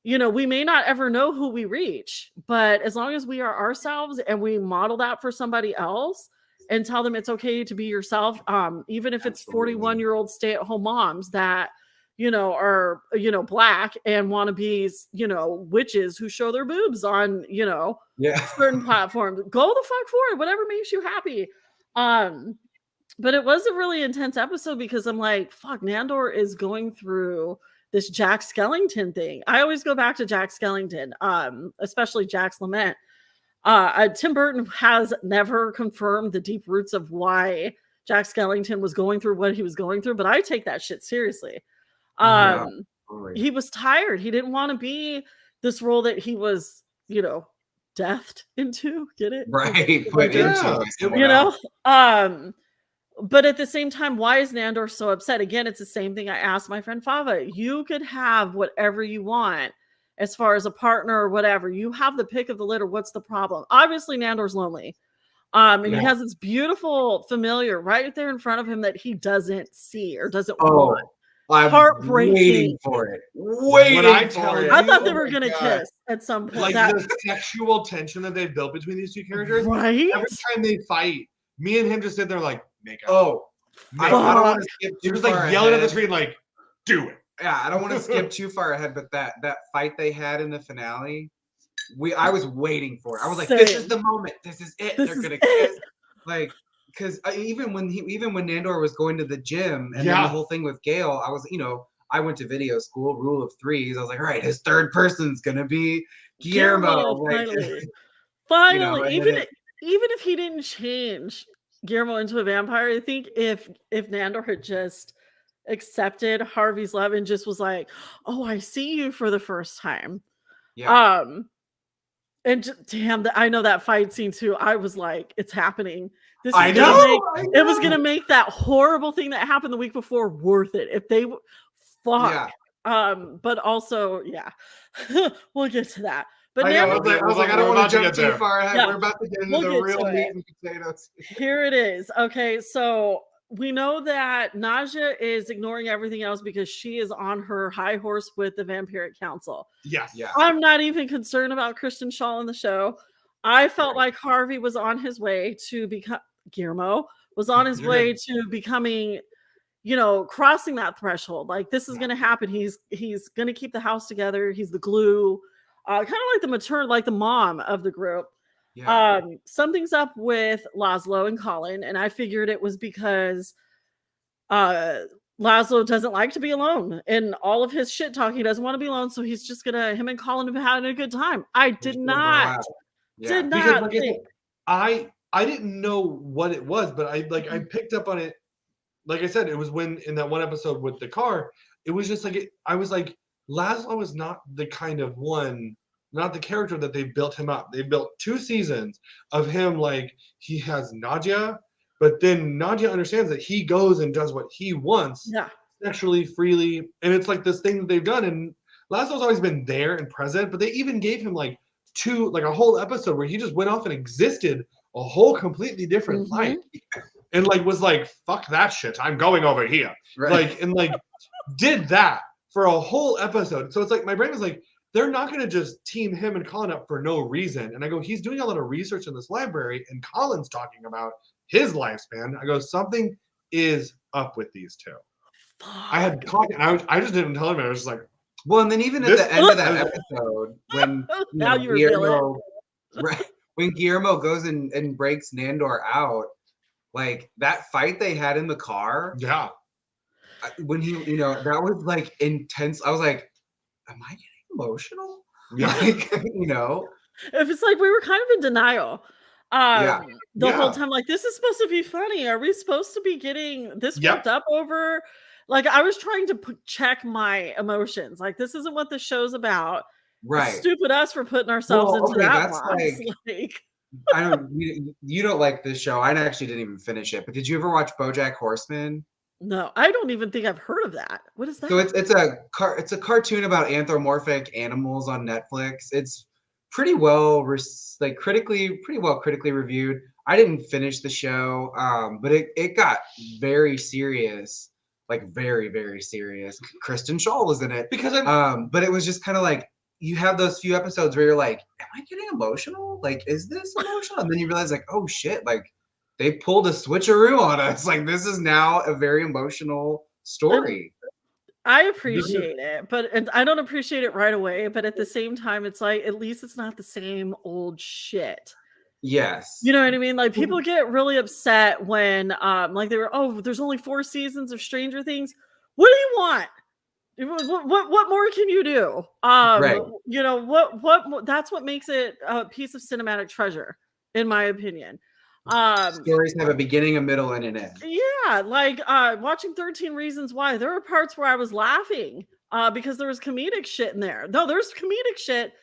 we may not ever know who we reach, but as long as we are ourselves and we model that for somebody else and tell them it's okay to be yourself, even if it's 41-year-old stay-at-home moms that, are, black and want to be, witches who show their boobs on, certain platforms. Go the fuck for it, whatever makes you happy. But it was a really intense episode because I'm like, fuck, Nandor is going through this Jack Skellington thing. I always go back to Jack Skellington, especially Jack's Lament. Tim Burton has never confirmed the deep roots of why Jack Skellington was going through what he was going through, but I take that shit seriously. He was tired. He didn't want to be this role that he was, deathed into. Get it? Right. Put into but at the same time, why is Nandor so upset? Again, it's the same thing I asked my friend Fava. You could have whatever you want as far as a partner or whatever. You have the pick of the litter. What's the problem? Obviously, Nandor's lonely. And he has this beautiful familiar right there in front of him that he doesn't see or doesn't want. I'm heartbreaking. Waiting for it. I thought they were gonna kiss at some point. Like the sexual tension that they've built between these two characters. Right? Every time they fight, me and him just sit there like, make out. Oh, I don't want to skip too He was far like yelling ahead. at the screen like, do it. Yeah, I don't want to skip too far ahead, but that fight they had in the finale, I was waiting for it. I was like, this is the moment. This is it. They're gonna kiss. Like, because even when Nandor was going to the gym and then the whole thing with Gale, I was, I went to video school, rule of threes. I was like, all right, his third person's gonna be Guillermo. Finally, even if he didn't change Guillermo into a vampire, I think if Nandor had just accepted Harvey's love and just was like, oh, I see you for the first time. Yeah. And damn, I know that fight scene too. I was like, it's happening. I know. It was gonna make that horrible thing that happened the week before worth it. If they fuck. Yeah. But also, we'll get to that. But I was like, I don't want to jump too far ahead. Yeah. We're about to get into the real meat and potatoes. Here it is. Okay, so we know that Naja is ignoring everything else because she is on her high horse with the Vampiric Council. Yes. Yeah. I'm not even concerned about Kristen Schaal in the show. I felt like Harvey was on his way to become Guillermo was on his way to becoming, crossing that threshold. Like this is going to happen. He's going to keep the house together. He's the glue, kind of like the maternal, like the mom of the group. Yeah. Something's up with Laszlo and Colin, and I figured it was because Laszlo doesn't like to be alone, and all of his shit talking, he doesn't want to be alone, so he's just gonna him and Colin have been having a good time. I did not think. I didn't know what it was, but I picked up on it. Like I said, it was when in that one episode with the car, it was just like I was like, Laszlo is not the kind of one. Not the character that they built him up. They built 2 seasons of him like he has Nadia, but then Nadia understands that he goes and does what he wants sexually, freely. And it's like this thing that they've done. And Laszlo's always been there and present, but they even gave him like a whole episode where he just went off and existed a whole completely different life. And like was like, fuck that shit. I'm going over here. Right. Did that for a whole episode. So it's like my brain was like, they're not going to just team him and Colin up for no reason. And I go, he's doing a lot of research in this library, and Colin's talking about his lifespan. I go, something is up with these two. I had caught it, and I just didn't tell him. I was just like, well, and then even at the end of that episode, when when Guillermo goes and breaks Nandor out, like that fight they had in the car. Yeah. When he, that was like intense. I was like, am I getting emotional? Yeah. If it's like we were kind of in denial the whole time, like this is supposed to be funny. Are we supposed to be getting this worked up over? Like I was trying to check my emotions. Like this isn't what the show's about. Right. Stupid us for putting ourselves into that box. I don't. You don't like this show. I actually didn't even finish it. But did you ever watch BoJack Horseman? No, I don't even think I've heard of that. What is that? So it's a cartoon about anthropomorphic animals on Netflix. It's pretty well critically reviewed. I didn't finish the show, but it got very serious, like very, very serious. Kristen Schaal was in it but it was just kind of like you have those few episodes where you're like, am I getting emotional? Like, is this emotional? And then you realize like, oh shit, like they pulled a switcheroo on us. Like this is now a very emotional story. I appreciate it, and I don't appreciate it right away. But at the same time, it's like at least it's not the same old shit. Yes. You know what I mean? Like people get really upset when like they were, oh, there's only 4 seasons of Stranger Things. What do you want? What more can you do? Right. You know, what that's what makes it a piece of cinematic treasure, in my opinion. Stories have a beginning, a middle, and an end. Yeah, like watching 13 Reasons Why, there were parts where I was laughing because there was comedic shit in there. No, there's comedic shit.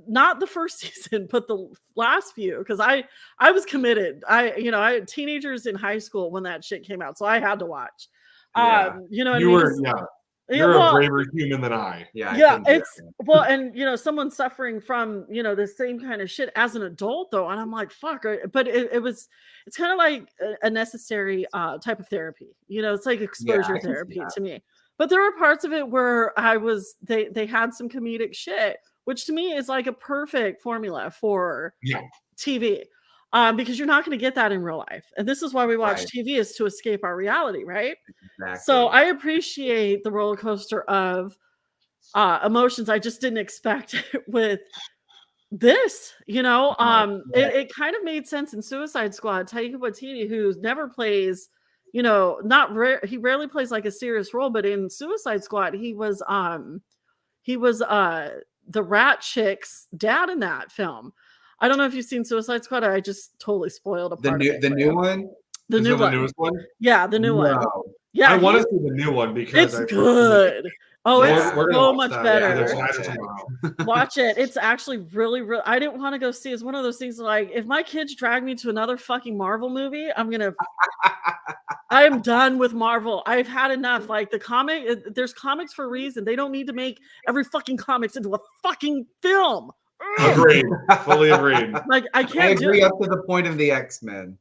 Not the first season, but the last few, because I was committed. I had teenagers in high school when that shit came out, so I had to watch. Yeah. You know what You I mean? were, yeah. You're a braver human than I. Yeah, it's well, and someone suffering from the same kind of shit as an adult though, and I'm like, fuck. But it's kind of like a necessary type of therapy. It's like exposure therapy to me. But there were parts of it where they had some comedic shit, which to me is like a perfect formula for TV. Because you're not going to get that in real life. And this is why we watch TV, is to escape our reality, right? Exactly. So I appreciate the roller coaster of emotions. I just didn't expect it with this, It kind of made sense in Suicide Squad. Taika Waititi, who never plays, he rarely plays like a serious role, but in Suicide Squad, he was the rat chick's dad in that film. I don't know if you've seen Suicide Squad. I just totally spoiled a part of it. The new one? The new one. The newest one? Yeah, the new one. Yeah, I want to see the new one because it's good. Oh, it's so much better. Watch it. It's actually really, really. I didn't want to go see. It's one of those things like, if my kids drag me to another fucking Marvel movie, I'm done with Marvel. I've had enough. Like there's comics for a reason. They don't need to make every fucking comics into a fucking film. Agreed. Fully agreed. Like I can't agree up to the point of the X-Men.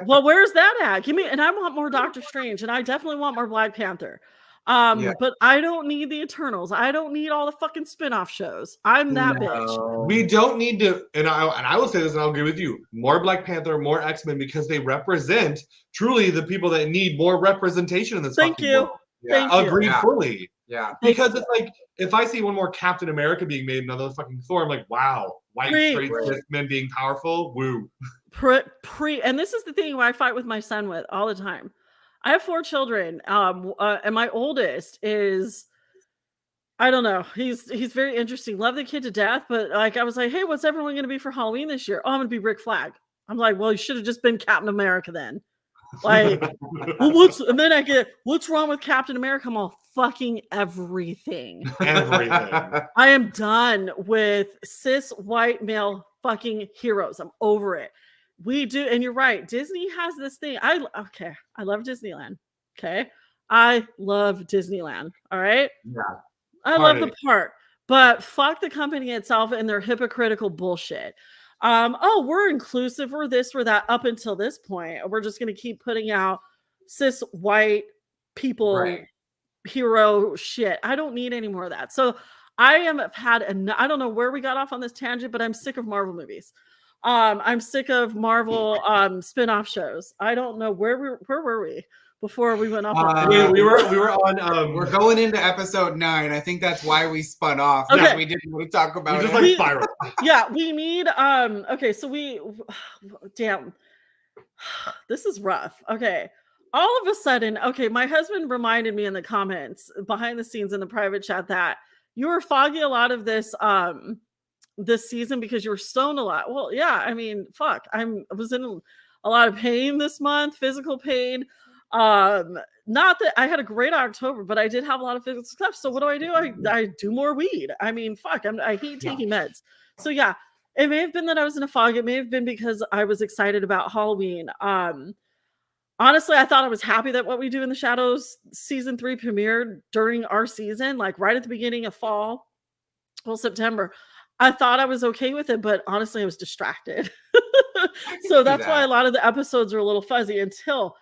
Well, where's that at? And I want more Doctor Strange, and I definitely want more Black Panther. But I don't need the Eternals. I don't need all the fucking spin-off shows. I'm that bitch. We don't need to, and I will say this, and I'll agree with you. More Black Panther, more X-Men, because they represent truly the people that need more representation in this. Thank you. World. Yeah. Thank Agreed you. fully. Yeah. Because it's like, if I see one more Captain America being made, another fucking Thor, I'm like, wow, white straight men being powerful, woo. And this is the thing where I fight with my son with all the time. I have 4 children, and my oldest is, I don't know, he's very interesting. Love the kid to death, but like I was like, hey, what's everyone going to be for Halloween this year? Oh, I'm going to be Rick Flag. I'm like, well, you should have just been Captain America then. Like, well, and then I get, what's wrong with Captain America? I'm all, fucking everything. Everything. I am done with cis white male fucking heroes. I'm over it. We do, and you're right. Disney has this thing. I love Disneyland. Okay. I love Disneyland. All right. Yeah. I love the park, but fuck the company itself and their hypocritical bullshit. We're inclusive, we're this, we're that up until this point. We're just going to keep putting out cis white people hero shit. I don't need any more of that. So I I don't know where we got off on this tangent, but I'm sick of Marvel movies. I'm sick of Marvel spin-off shows. I don't know where were we before we went off. We were on. We're going into episode 9. I think that's why we spun off. Okay. We didn't want to talk about it. Like spiral. Yeah, we need. Okay, so damn, this is rough. Okay. All of a sudden, my husband reminded me in the comments behind the scenes in the private chat that you were foggy a lot of this this season because you were stoned a lot. Well, yeah, I mean, fuck. I was in a lot of pain this month, physical pain. Not that I had a great October, but I did have a lot of physical stuff. So what do? I do more weed. I mean, fuck. I hate taking meds. So yeah, it may have been that I was in a fog. It may have been because I was excited about Halloween. Honestly, I thought I was happy that What We Do in the Shadows season 3 premiered during our season, like right at the beginning of fall, September. I thought I was okay with it, but honestly, I was distracted. So that's why a lot of the episodes are a little fuzzy until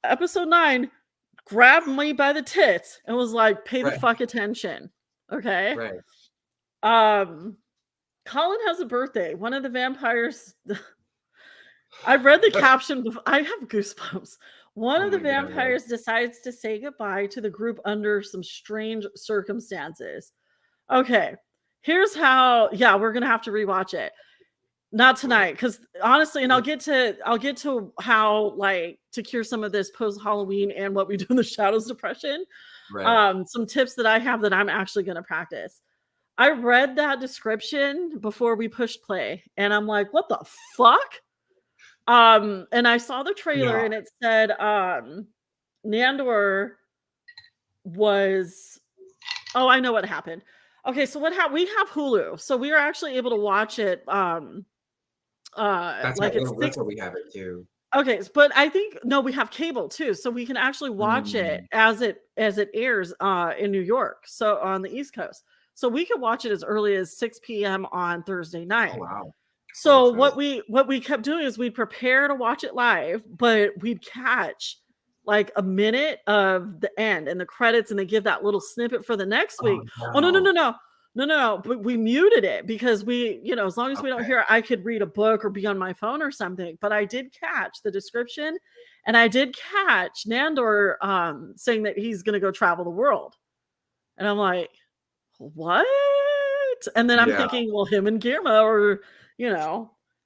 episode 9 grabbed me by the tits and was like, pay the fuck attention. Okay. Right. Colin has a birthday. One of the vampires. I read the caption. I have goosebumps. One Oh of the my God. vampires decides to say goodbye to the group under some strange circumstances. Okay, here's how. Yeah, we're gonna have to rewatch it. Not tonight, because honestly, and I'll get to how, like, to cure some of this post Halloween and what we do in the shadows depression. Right. Some tips that I have that I'm actually gonna practice. I read that description before we pushed play, and I'm like, what the fuck? And I saw the trailer Yeah. and it said Nandor was I know what happened. Okay, so we have Hulu, so we are actually able to watch it That's like it's that's what we have it too. okay, but I think no, we have cable too, so we can actually watch it as it airs in New York, so on the East Coast. So we could watch it as early as 6 p.m. on Thursday night. Oh wow. So Perfect. what we kept doing is we'd prepare to watch it live, but we'd catch like a minute of the end and the credits, and they give that little snippet for the next week. Oh no, no, no, no. No, no, no. But we muted it because we, as long as we don't hear it, I could read a book or be on my phone or something. But I did catch the description, and I did catch Nandor saying that he's gonna go travel the world. And I'm like, what? And then I'm thinking, well, him and Guillermo are,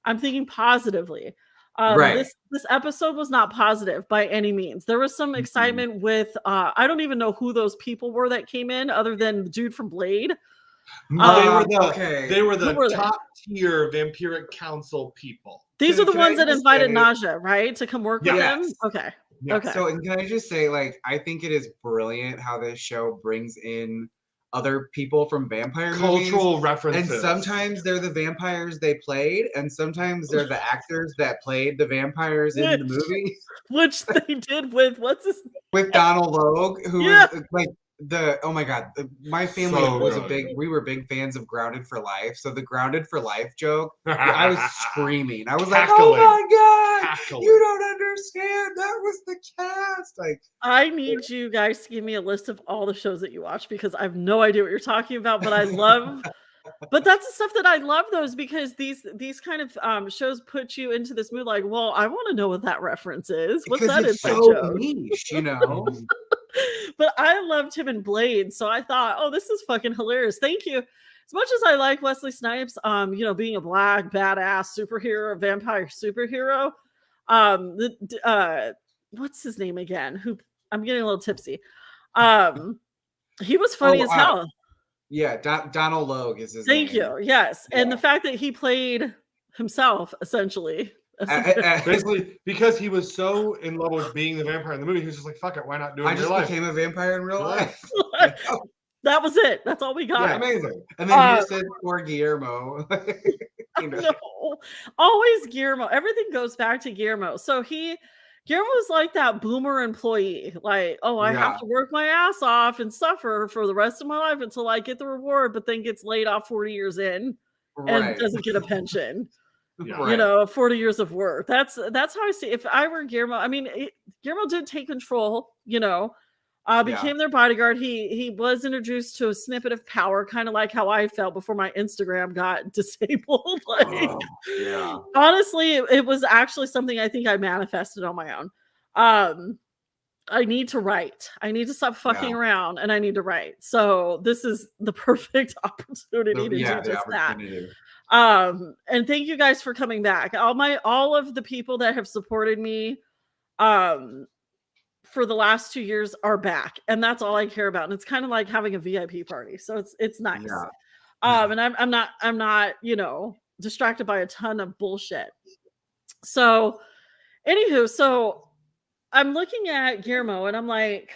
I'm thinking positively. Right. This episode was not positive by any means. There was some excitement with I don't even know who those people were that came in other than the dude from Blade. They were the top tier vampiric council people. These are the ones that invited Naja, right, to come work with them. Okay. Yeah. Okay. So, and can I just say, like, I think it is brilliant how this show brings in other people from vampire cultural movies. references. And sometimes they're the vampires they played, and sometimes they're the actors that played the vampires in the movie. Which they did with with Donald Logue, who was like oh my God, my family we were big fans of Grounded for Life. So the Grounded for Life joke, I was screaming. I was like, oh my God, you don't understand. That was the cast. Like, I need you guys to give me a list of all the shows that you watch, because I have no idea what you're talking about, but I love but that's the stuff that I love those, because these kind of shows put you into this mood like, well, I want to know what that reference is. What's that? It's so niche, But I loved him in Blade, so I thought, oh, this is fucking hilarious. Thank you. As much as I like Wesley Snipes, being a black badass superhero, vampire superhero, what's his name again? Who I'm getting a little tipsy. He was funny as hell. Yeah, Donald Logue is his name. Thank you. Yes, yeah. And the fact that he played himself essentially. Basically, because he was so in love with being the vampire in the movie, he was just like, fuck it, why not do it in real life? I just became a vampire in real life. That was it. That's all we got. Yeah, amazing. And then you said poor Guillermo. No, always Guillermo. Everything goes back to Guillermo. So Guillermo's like that boomer employee. Like, I have to work my ass off and suffer for the rest of my life until I get the reward, but then gets laid off 40 years in and doesn't get a pension. 40 years of work. That's how I see it. If I were Guillermo, I mean, Guillermo did take control, became their bodyguard. He was introduced to a snippet of power, kind of like how I felt before my Instagram got disabled. Honestly, it was actually something I think I manifested on my own. I need to write. I need to stop fucking around, and I need to write. So this is the perfect opportunity to do just that. And thank you guys for coming back. All of the people that have supported me for the last 2 years are back, and that's all I care about. And it's kind of like having a VIP party, so it's nice. And I'm not distracted by a ton of bullshit. So anywho, so I'm looking at Guillermo and I'm like,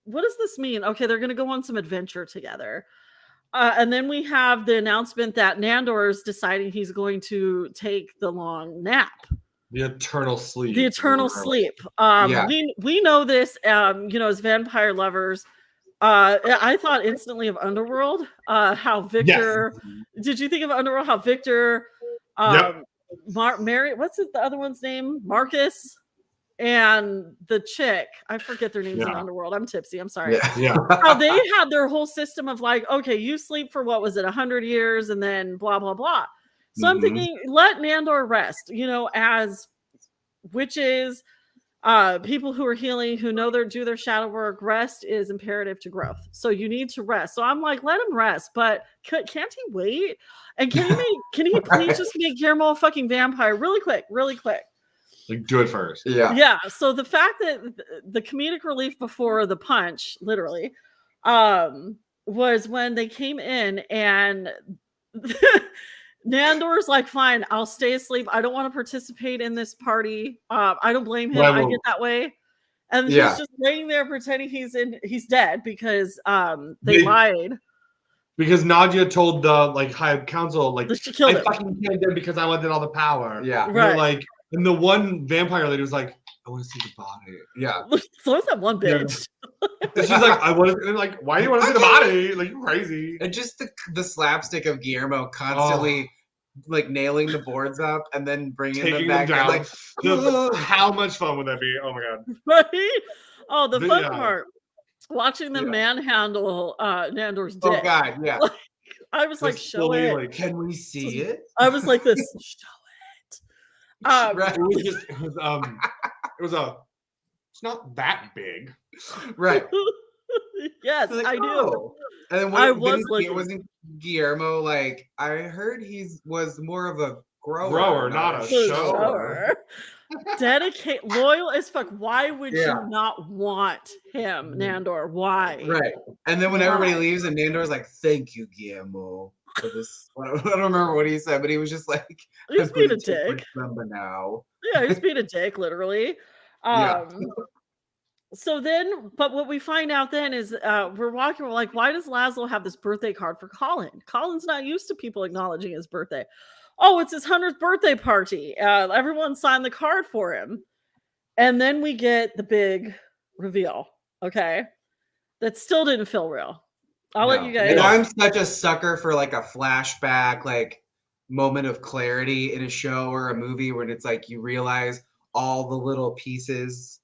what does this mean? Okay, they're gonna go on some adventure together. And then we have the announcement that Nandor is deciding he's going to take the long nap. The eternal sleep. The eternal sleep. We know this, as vampire lovers. I thought instantly of Underworld. How Victor. Yes. Did you think of Underworld? How Victor, Mary, what's the other one's name? Marcus. And the chick, I forget their names in Underworld. I'm tipsy. I'm sorry. How they had their whole system of like, okay, you sleep for 100 years, and then blah blah blah. So I'm thinking, let Nandor rest. As witches, People who are healing, who know do their shadow work, rest is imperative to growth. So you need to rest. So I'm like, let him rest, but can't he wait? And can he please just make Guillermo a fucking vampire really quick? Like, do it first. Yeah. So the fact that the comedic relief before the punch, literally, was when they came in and Nandor's like, fine, I'll stay asleep. I don't want to participate in this party. I don't blame him. I get that way. And he's just laying there pretending he's dead because they lied. Because Nadia told the high council, she killed him. Fucking killed him because I wanted all the power. Yeah. And they're like, and the one vampire lady was like, I want to see the body. Yeah. So is that one bitch. She's like, I want to, and like, why do you want to see the body? Like, you're crazy. And just the slapstick of Guillermo constantly like nailing the boards up and then bringing them back down. Like, how much fun would that be? Oh my god. Right? Oh, the fun part. Watching them manhandle Nandor's dick. Oh god, yeah. Like, I was like, show it. Like, can we see it? I was like this, show it. Right. It's not that big. Right. Yes, like, I do. And then wasn't Guillermo like, I heard was more of a grower, not a shower. Dedicate, loyal as fuck. Why would you not want him, Nandor? Why? Right. And then when everybody leaves and Nandor's like, thank you, Guillermo, for this. I don't remember what he said, but he was just like, he's being a dick. Now. Yeah, he's being a dick, literally. So then, but what we find out then is we're like, why does Laszlo have this birthday card for Colin? Colin's not used to people acknowledging his birthday. Oh, it's his 100th birthday party. Everyone signed the card for him. And then we get the big reveal. Okay. That still didn't feel real. I'll let you guys. And I'm such a sucker for like a flashback, like moment of clarity in a show or a movie when it's like you realize all the little pieces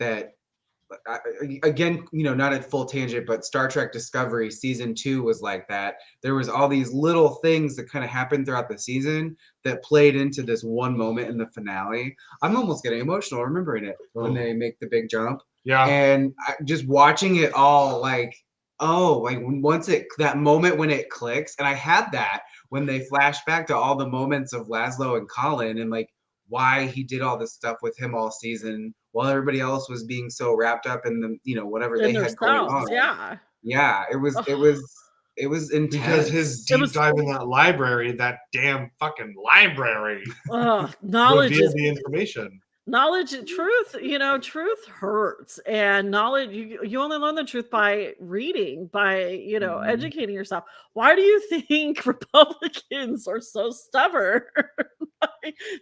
that, again, not at full tangent, but Star Trek Discovery season 2 was like that. There was all these little things that kind of happened throughout the season that played into this one moment in the finale. I'm almost getting emotional remembering it when they make the big jump. Yeah. And just watching it all that moment when it clicks. And I had that when they flashed back to all the moments of Laszlo and Colin and like why he did all this stuff with him all season while everybody else was being so wrapped up in the whatever they had going on. Yeah, it was intense. Because his deep dive in that library, that damn fucking library, knowledge is the information. Knowledge, truth, truth hurts, and knowledge, you only learn the truth by reading, by, educating yourself. Why do you think Republicans are so stubborn?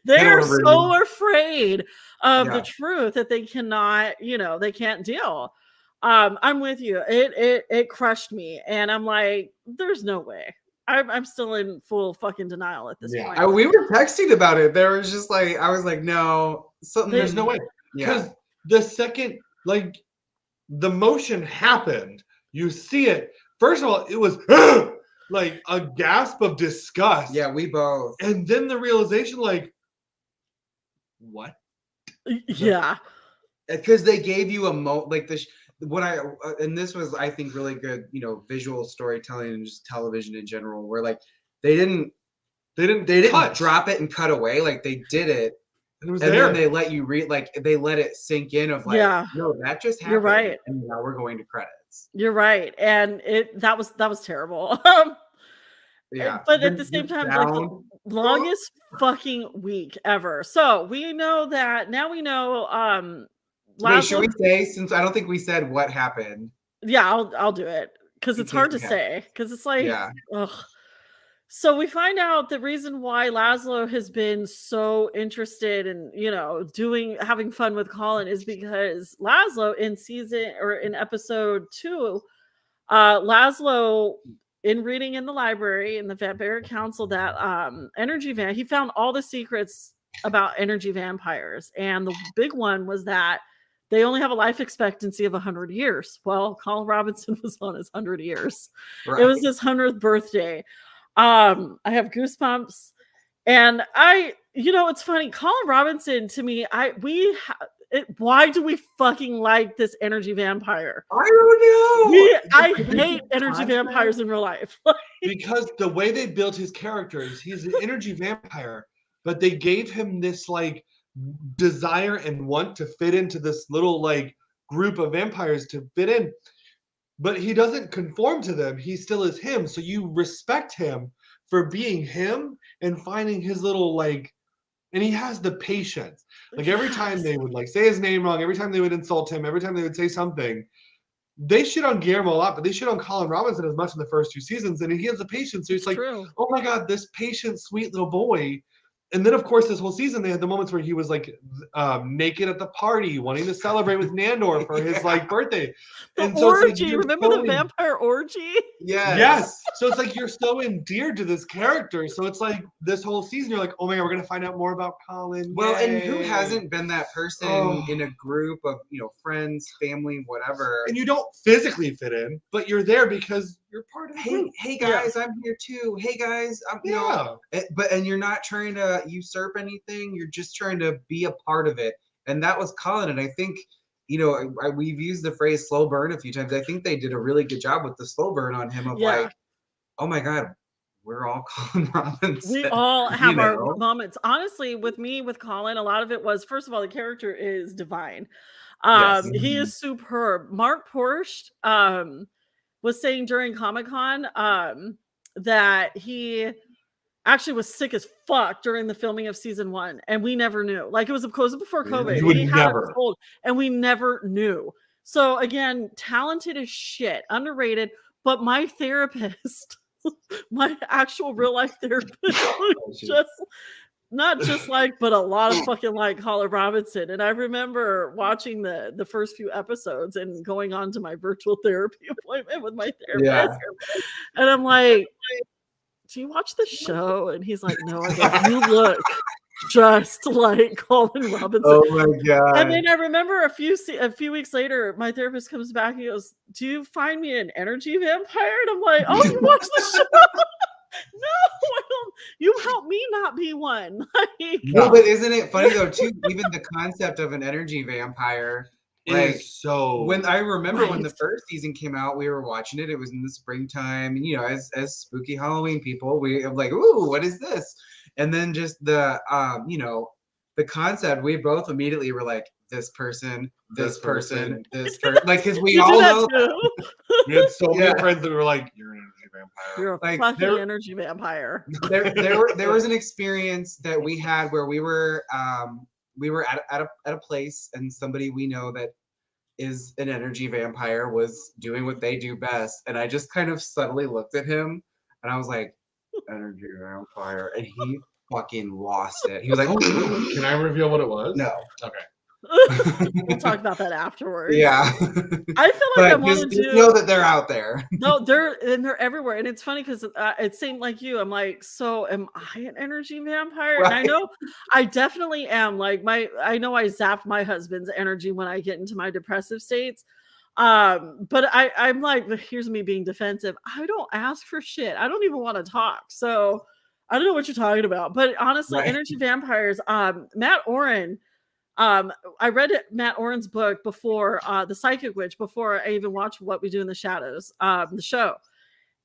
They're so afraid of the truth that they cannot, they can't deal. I'm with you. It crushed me, and I'm like, there's no way. I'm still in full fucking denial at this point. We were texting about it. There was just like, I was like, no, there's no way. Because the second, the motion happened, you see it. First of all, it was like a gasp of disgust. Yeah, we both. And then the realization, what? Yeah. Because they gave you and this was, I think, really good, visual storytelling and just television in general, where they didn't drop it and cut away, they did it, and then they let you read, they let it sink in of no, that just happened. You're right. And now we're going to credits. You're right, and that was terrible. Yeah, but at the same time, the longest fucking week ever. So we know that now. We know. Wait, should we say, since I don't think we said what happened? Yeah, I'll do it because it's hard to say because it's ugh. So we find out the reason why Laszlo has been so interested in, having fun with Colin is because Laszlo in episode 2, Laszlo, in reading in the library in the Vampire Council, that he found all the secrets about energy vampires, and the big one was that they only have a life expectancy of 100 years. Well, Colin Robinson was on his 100 years. Right. It was his 100th birthday. I have goosebumps. And it's funny. Colin Robinson, to me, Why do we fucking like this energy vampire? I don't know. I hate energy vampires in real life. Because the way they built his character is he's an energy vampire, but they gave him this like desire and want to fit into this little like group of vampires to fit in. But he doesn't conform to them. He still is him. So you respect him for being him and finding his little like, and he has the patience. Like every time they would like say his name wrong, every time they would insult him, every time they would say something, they shit on Guillermo a lot, but they shit on Colin Robinson as much in the first 2 seasons. And he has the patience. So he's like, oh my God, this patient, sweet little boy. And then, of course, this whole season, they had the moments where he was like naked at the party, wanting to celebrate with Nandor for his like birthday. And so orgy, like, remember the vampire orgy? Yes. So it's like you're so endeared to this character. So it's like this whole season, you're like, oh my God, we're gonna find out more about Colin. Well, and who hasn't been that person in a group of friends, family, whatever? And you don't physically fit in, but you're there because you're part of the group. Hey guys, I'm here too. Hey guys, you know, and you're not trying to usurp anything. You're just trying to be a part of it. And that was Colin. And I think, we've used the phrase slow burn a few times. I think they did a really good job with the slow burn on him of like, oh my God, we're all Colin Robinson. We all have our moments. Honestly, with Colin, a lot of it was, first of all, the character is divine. He is superb. Mark Porsche was saying during Comic-Con that he actually was sick as fuck during the filming of season 1, and we never knew. Like, it was before COVID. He had a cold, and we never knew. So again, talented as shit, underrated. But my therapist, my actual real life therapist, not just like, but a lot of fucking like Colin Robinson. And I remember watching the first few episodes and going on to my virtual therapy appointment with my therapist. And I'm like, do you watch the show? And he's like, no. I go, you look just like Colin Robinson. Oh my God. And then I remember a few weeks later, my therapist comes back and he goes, do you find me an energy vampire? And I'm like, oh, you watch the show? No, I don't. You help me not be one. No, but isn't it funny though too? Even the concept of an energy vampire, like, so when I remember when the first season came out, we were watching it. It was in the springtime, and as spooky Halloween people, we were like, "Ooh, what is this?" And then just the the concept, we both immediately were like, this person, this person, like, because we all know. We had so many friends that were like, "You're an energy vampire. You're a fucking energy vampire." There was an experience that we had where we were at a place, and somebody we know that is an energy vampire was doing what they do best, and I just kind of subtly looked at him, and I was like, "Energy vampire," and he fucking lost it. He was like, "Oh, can I reveal what it was?" No. Okay. We'll talk about that afterwards. Yeah. I feel like I wanted to know that they're out there. No, they're everywhere. And it's funny because it seemed like you. I'm like, so am I an energy vampire? Right. And I know I definitely am. Like, I know I zapped my husband's energy when I get into my depressive states. But I'm like, here's me being defensive. I don't ask for shit. I don't even want to talk. So I don't know what you're talking about. But honestly, energy vampires, Matt Oren. I read Matt Oren's book before The Psychic Witch, before I even watched What We Do in the Shadows, the show.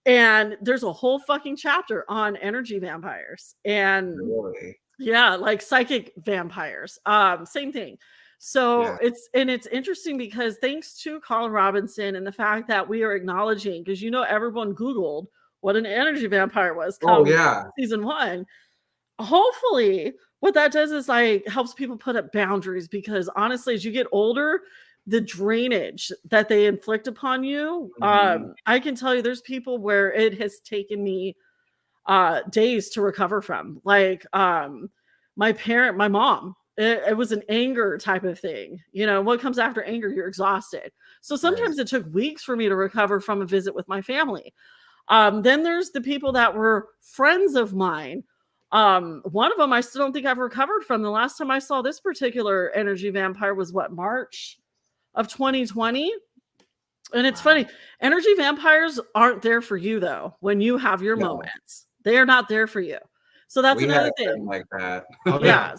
And there's a whole fucking chapter on energy vampires. And like psychic vampires. Same thing. So it's interesting because thanks to Colin Robinson and the fact that we are acknowledging, because everyone Googled what an energy vampire was. Season 1. Hopefully what that does is like helps people put up boundaries, because honestly, as you get older, the drainage that they inflict upon you, I can tell you there's people where it has taken me days to recover from. Like my mom, it was an anger type of thing. What comes after anger? You're exhausted. So sometimes it took weeks for me to recover from a visit with my family. Then there's the people that were friends of mine. One of them I still don't think I've recovered from. The last time I saw this particular energy vampire was March of 2020. And it's funny, energy vampires aren't there for you though. When you have your moments, they are not there for you. So that's another thing like that.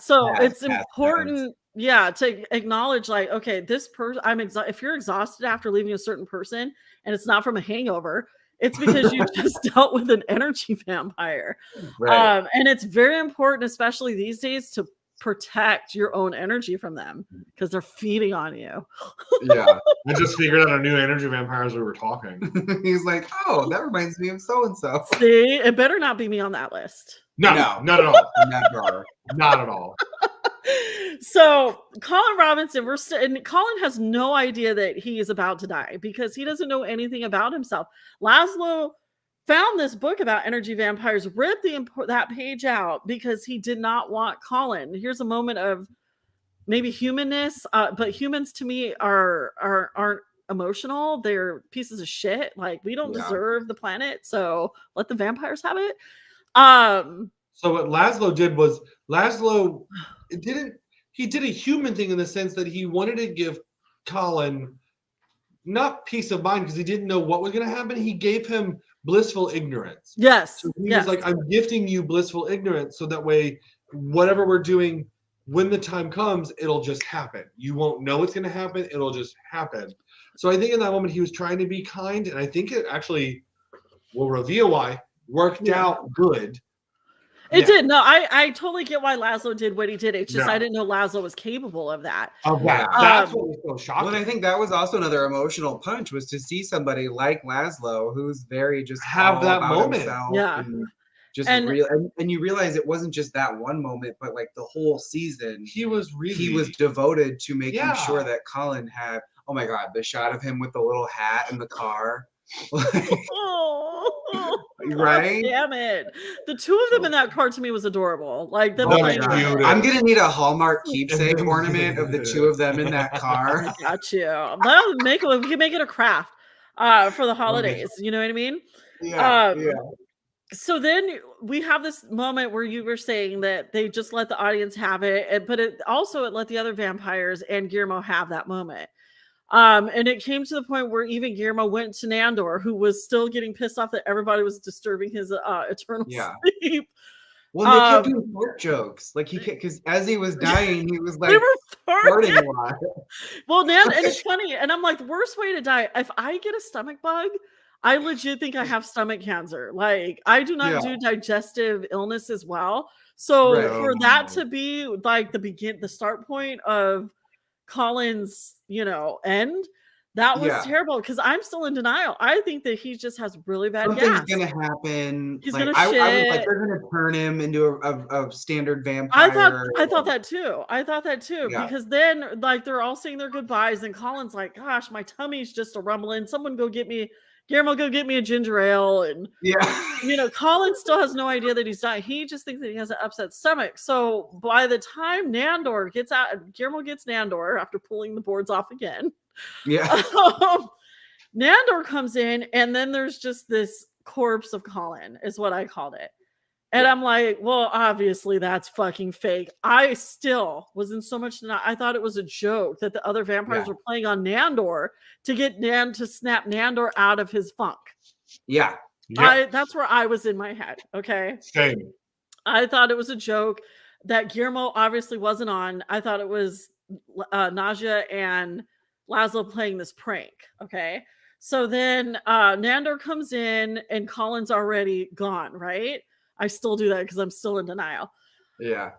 So it's important to acknowledge like, okay, this person, if you're exhausted after leaving a certain person and it's not from a hangover, it's because you just dealt with an energy vampire. Right. And it's very important, especially these days, to protect your own energy from them because they're feeding on you. Yeah. I just figured out a new energy vampire as we were talking. He's like, oh, that reminds me of so-and-so. See, it better not be me on that list. No, not at all. Never. Not at all. So Colin Robinson, and Colin has no idea that he is about to die because he doesn't know anything about himself. Laszlo found this book about energy vampires, ripped that page out because he did not want Colin. Here's a moment of maybe humanness, but humans to me aren't emotional. They're pieces of shit. Like, we don't deserve the planet, so let the vampires have it. So what Laszlo did was he did a human thing in the sense that he wanted to give Colin not peace of mind because he didn't know what was going to happen. He gave him blissful ignorance. Yes. So he was like, I'm gifting you blissful ignorance so that way whatever we're doing, when the time comes, it'll just happen. You won't know it's going to happen. It'll just happen. So I think in that moment he was trying to be kind, and I think it actually will reveal why worked out good. It did. No, I totally get why Laszlo did what he did. It's just I didn't know Laszlo was capable of that. That's what was so shocking. Well, I think that was also another emotional punch, was to see somebody like Laszlo who's very just have that moment. And you realize it wasn't just that one moment, but like the whole season. He was devoted to making sure that Colin had. Oh my God, the shot of him with the little hat in the car. Right? Damn it. The two of them in that car to me was adorable. Like, oh my God. I'm gonna need a Hallmark keepsake ornament of the two of them in that car. I got you. We can make it a craft for the holidays. You know what I mean? Yeah. So then we have this moment where you were saying that they just let the audience have it, but it let the other vampires and Guillermo have that moment. And it came to the point where even Guillermo went to Nandor, who was still getting pissed off that everybody was disturbing his eternal sleep. Well, they kept doing fart jokes. Like, because as he was dying, he was like farting a lot. Well, and it's funny. And I'm like, the worst way to die, if I get a stomach bug, I legit think I have stomach cancer. Like, I do not do digestive illness as well. So for that to be like the start point of Colin's, end, that was terrible because I'm still in denial. I think that he just has really bad gas. Something's gonna happen. He's like, gonna I was shit. like, they're gonna turn him into a standard vampire. I thought that too. Because then, like, they're all saying their goodbyes, and Colin's like, "Gosh, my tummy's just a rumbling. Someone go get me, Guillermo, go get me a ginger ale." And Colin still has no idea that he's dying. He just thinks that he has an upset stomach. So by the time Nandor gets out, Guillermo gets Nandor after pulling the boards off again. Yeah. Nandor comes in, and then there's just this corpse of Colin, is what I called it. And I'm like, well, obviously that's fucking fake. I still was in so much denial. I thought it was a joke that the other vampires were playing on Nandor to get to snap Nandor out of his funk. Yeah. That's where I was in my head. Okay. Same. I thought it was a joke that Guillermo obviously wasn't on. I thought it was Nausea and Laszlo playing this prank. Okay. So then Nandor comes in and Colin's already gone, right? I still do that because I'm still in denial. Yeah.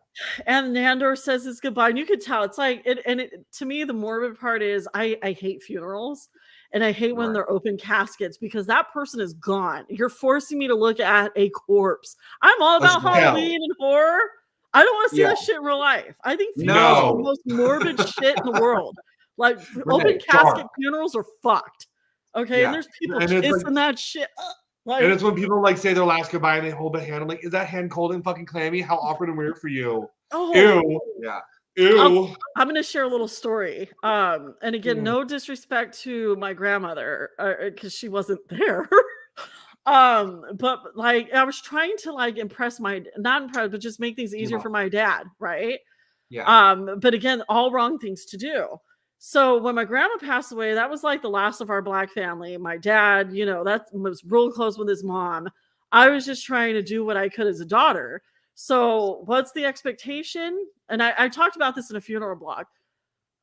And Nandor says his goodbye, and you could tell it's like to me, the morbid part is I hate funerals, and I hate when they're open caskets because that person is gone. You're forcing me to look at a corpse. I'm all about Halloween and horror. I don't want to see that shit in real life. I think funerals are the most morbid shit in the world. Like, open casket funerals are fucked. Okay, and there's people kissing that shit. Like, and it's when people like say their last goodbye and they hold a hand. I'm like, is that hand cold and fucking clammy? How awkward and weird for you. Oh, ew. Yeah. Ew. I'm gonna share a little story. And again, no disrespect to my grandmother, because she wasn't there. But like, I was trying to like but just make things easier for my dad, right? Yeah. But again, all wrong things to do. So when my grandma passed away, that was like the last of our Black family. My dad, that was real close with his mom. I was just trying to do what I could as a daughter. So what's the expectation? And I talked about this in a funeral blog.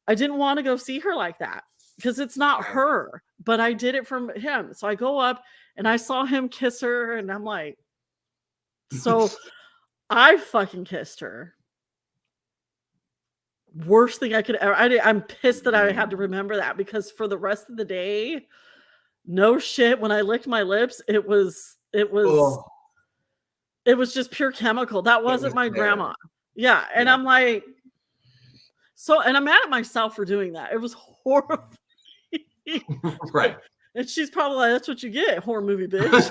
I didn't want to go see her like that because it's not her, but I did it from him. So I go up and I saw him kiss her and I'm like, so I fucking kissed her. Worst thing I could ever. I'm pissed that I had to remember that because for the rest of the day, no shit. When I licked my lips, it was just pure chemical. That wasn't my grandma. Yeah. And I'm like, and I'm mad at myself for doing that. It was horrible. Right. And she's probably like, that's what you get, horror movie bitch.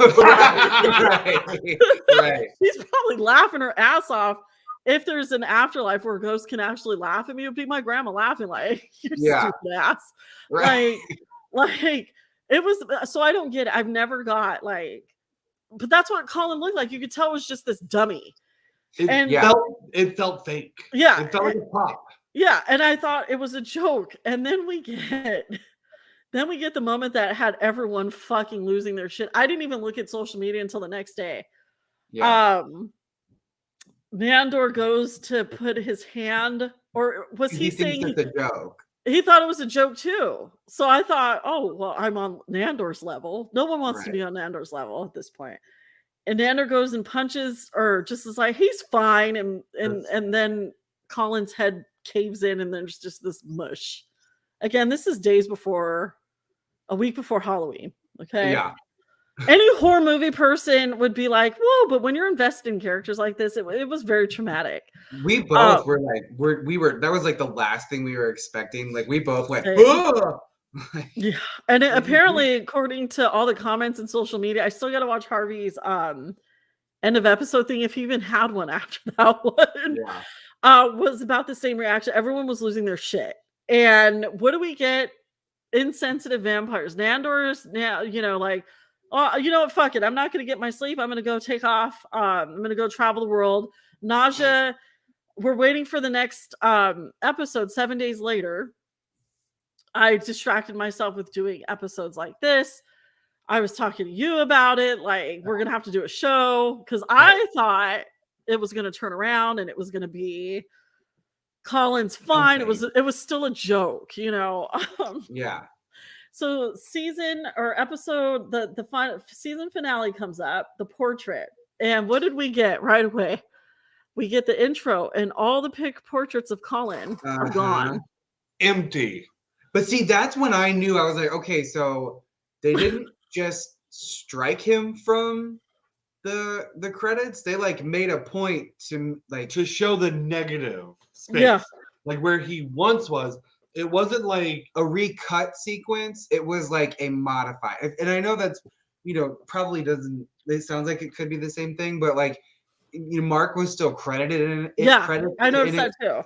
Right. She's probably laughing her ass off. If there's an afterlife where ghosts can actually laugh at me, it would be my grandma laughing like, you stupid ass. Right. Like it was, so I don't get it. I've never got like, but that's what Colin looked like. You could tell it was just this dummy. It felt fake. Yeah. It felt like a pop. Yeah. And I thought it was a joke. And then we get the moment that had everyone fucking losing their shit. I didn't even look at social media until the next day. Yeah. Nandor goes to put his hand, or was he saying it's a joke? He thought it was a joke too. So I thought, oh, well, I'm on Nandor's level. No one wants to be on Nandor's level at this point. And Nandor goes and punches, or just is like, he's fine. And then Colin's head caves in and there's just this mush. Again, this is a week before Halloween. Okay. Yeah. Any horror movie person would be like, whoa, but when you're invested in characters like this, it was very traumatic. We both were like, that was like the last thing we were expecting. Like we both went, oh! Yeah. And apparently, according to all the comments in social media, I still got to watch Harvey's end of episode thing, if he even had one after that one. Yeah. Was about the same reaction. Everyone was losing their shit. And what do we get? Insensitive vampires. Nandor's now, like, oh, you know what? Fuck it. I'm not going to get my sleep. I'm going to go take off. I'm going to go travel the world. Nausea. We're waiting for the next episode 7 days later. I distracted myself with doing episodes like this. I was talking to you about it. Like, we're going to have to do a show because I thought it was going to turn around and it was going to be Colin's fine. Okay. It was still a joke, Yeah. So the final season finale comes up, the portrait. And what did we get right away? We get the intro and all the portraits of Colin are gone. Empty. But see, that's when I knew. I was like, okay, so they didn't just strike him from the credits. They like made a point to show the negative space. Yeah. Like where he once was. It wasn't like a recut sequence. It was like a modified. And I know that's, probably doesn't, it sounds like it could be the same thing, but like, Mark was still credited in it. Yeah, I noticed that too.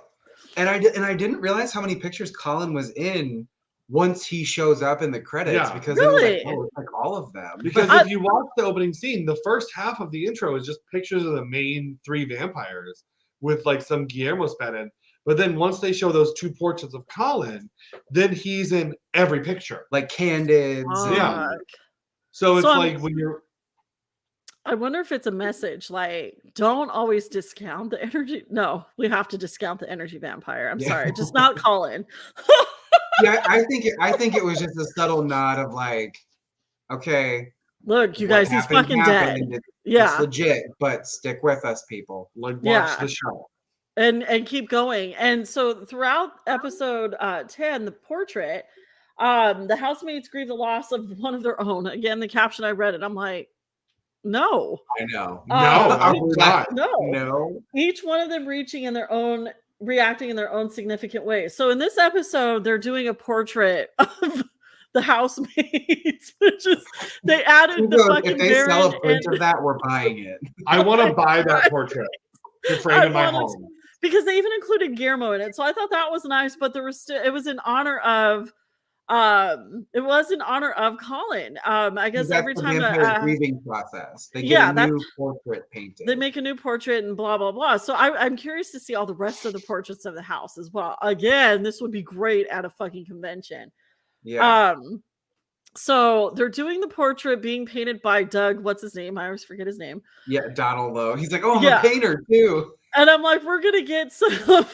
And I didn't realize how many pictures Colin was in once he shows up in the credits, because really? It was like all of them. Because if you watch the opening scene, the first half of the intro is just pictures of the main three vampires with like some Guillermo spat in. But then once they show those two portraits of Colin, then he's in every picture. Like candids. Yeah. So it's like when you're... I wonder if it's a message like, don't always discount the energy. No, we have to discount the energy vampire. I'm sorry, just not Colin. Yeah, I think it was just a subtle nod of like, okay, look, you guys, he's fucking dead. It's legit, but stick with us, people. Like, watch the show. And keep going. And so throughout episode 10, the portrait, the housemates grieve the loss of one of their own. Again, the caption, I read it. I'm like, no. I know. No. Each one of them reacting in their own significant ways. So in this episode, they're doing a portrait of the housemates, which is, they added the fucking if they sell a print of that, we're buying it. I want to buy that portrait to frame in my home. Because they even included Guillermo in it. So I thought that was nice, but there was it was in honor of Colin. I guess every time the grieving process, they get a new portrait painted. They make a new portrait and blah blah blah. So I'm curious to see all the rest of the portraits of the house as well. Again, this would be great at a fucking convention. Yeah. So they're doing the portrait being painted by Doug. What's his name? I always forget his name. Yeah, Donald Lowe. He's like, oh, I'm Yeah. a painter too. And I'm like, we're gonna get some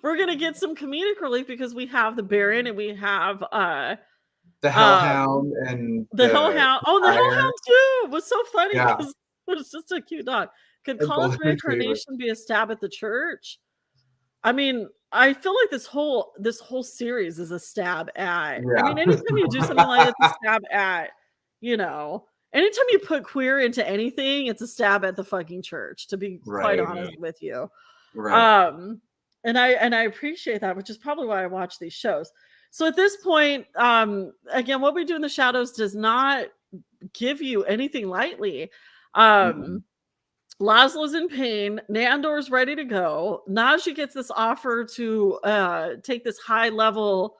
we're gonna get some comedic relief because we have the Baron and we have The Hellhound and the Hellhound. Oh, the Siren. Hellhound too. It was so funny Yeah. because it was just a cute dog. Could That's Colin's my favorite. reincarnation be a stab at the church? I mean, I feel like this whole series is a stab at. I mean, anytime you do something like it's a stab at, you know, anytime you put queer into anything, it's a stab at the fucking church, to be quite honest with you. Right. And I appreciate that, which is probably why I watch these shows. So at this point, again, what we do in the shadows does not give you anything lightly. Laszlo's in pain. Nandor's ready to go. Naja gets this offer to take this high level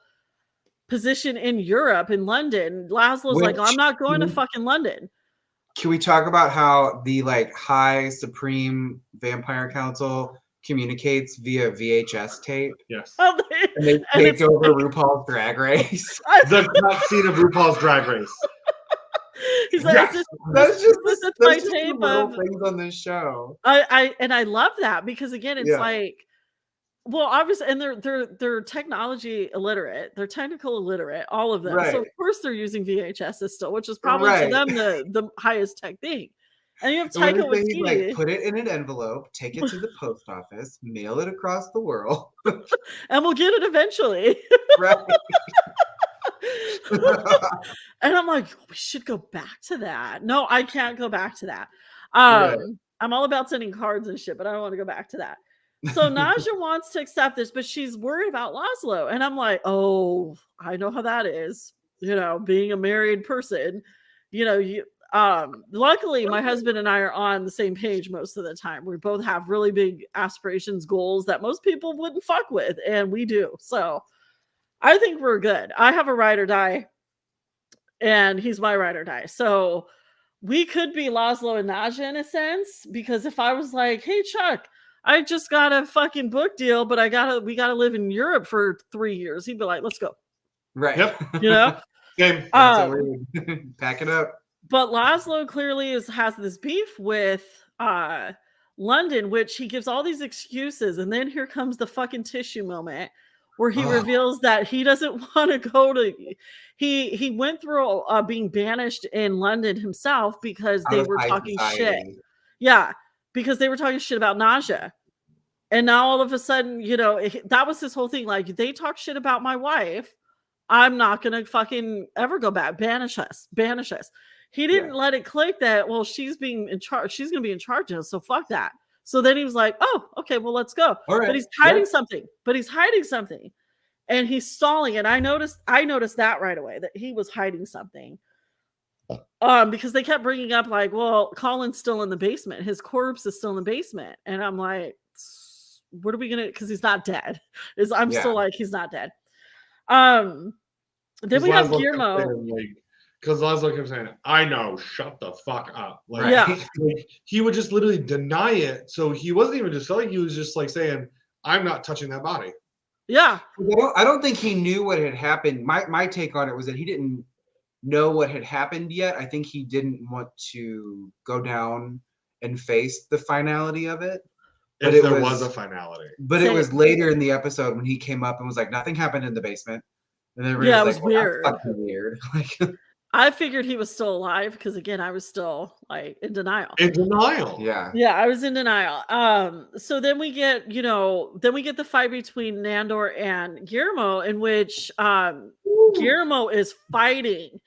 position in Europe, in London. Laszlo's like, I'm not going to fucking London. Can we talk about how the like high supreme vampire council communicates via VHS tape? Yes. And they take over RuPaul's Drag Race. The cut scene of RuPaul's Drag Race. He's like, yes. That's just my just tape of things on this show. I love that because again, it's like, well, obviously, and they're technology illiterate, they're technical illiterate, all of them. So of course they're using VHSs still, which is probably to them the highest tech thing. And you have Taika Waititi. Like, put it in an envelope, take it to the post office, mail it across the world, and we'll get it eventually. Right. And I'm like, we should go back to that. No, I can't go back to that. I'm all about sending cards and shit, but I don't want to go back to that. So Naja wants to accept this, but she's worried about Laszlo. And I'm like, oh, I know how that is. You know, being a married person, you know, luckily my husband and I are on the same page most of the time. We both have really big aspirations, goals that most people wouldn't fuck with, and we do. So I think we're good. I have a ride or die, and he's my ride or die. So we could be Laszlo and Naja in a sense, because if I was like, hey, Chuck, I just got a fucking book deal, but we gotta live in Europe for 3 years, he'd be like, let's go. Right. Yep. You know? Pack it up. But Laszlo clearly has this beef with London, which he gives all these excuses, and then here comes the fucking tissue moment where he reveals that he doesn't want to go to. He went through being banished in London himself because they were talking shit. Yeah, because they were talking shit about Naja. And now all of a sudden, you know, that was his whole thing. Like, they talk shit about my wife, I'm not gonna fucking ever go back. Banish us. He didn't let it click that, well, she's being in charge. She's gonna be in charge of us, so fuck that. So then he was like, oh, okay, well, let's go. But he's hiding something. And he's stalling. And I noticed that right away, that he was hiding something. Because they kept bringing up like, well, Colin's still in the basement. His corpse is still in the basement. And I'm like, what are we gonna? Because he's not dead. I'm still like, he's not dead. Then we have Guillermo. Because Laszlo kept saying, I know, shut the fuck up. Like, he would just literally deny it. So he wasn't even just telling, he was just like saying, I'm not touching that body. Yeah. I don't think he knew what had happened. My take on it was that he didn't know what had happened yet. I think he didn't want to go down and face the finality of it. But if there was a finality. But it was later in the episode when he came up and was like, nothing happened in the basement. And then it was like, weird. That's fucking weird. I figured he was still alive because again, I was still like in denial. Yeah. Yeah, I was in denial. So then we get, the fight between Nandor and Guillermo, in which Guillermo is fighting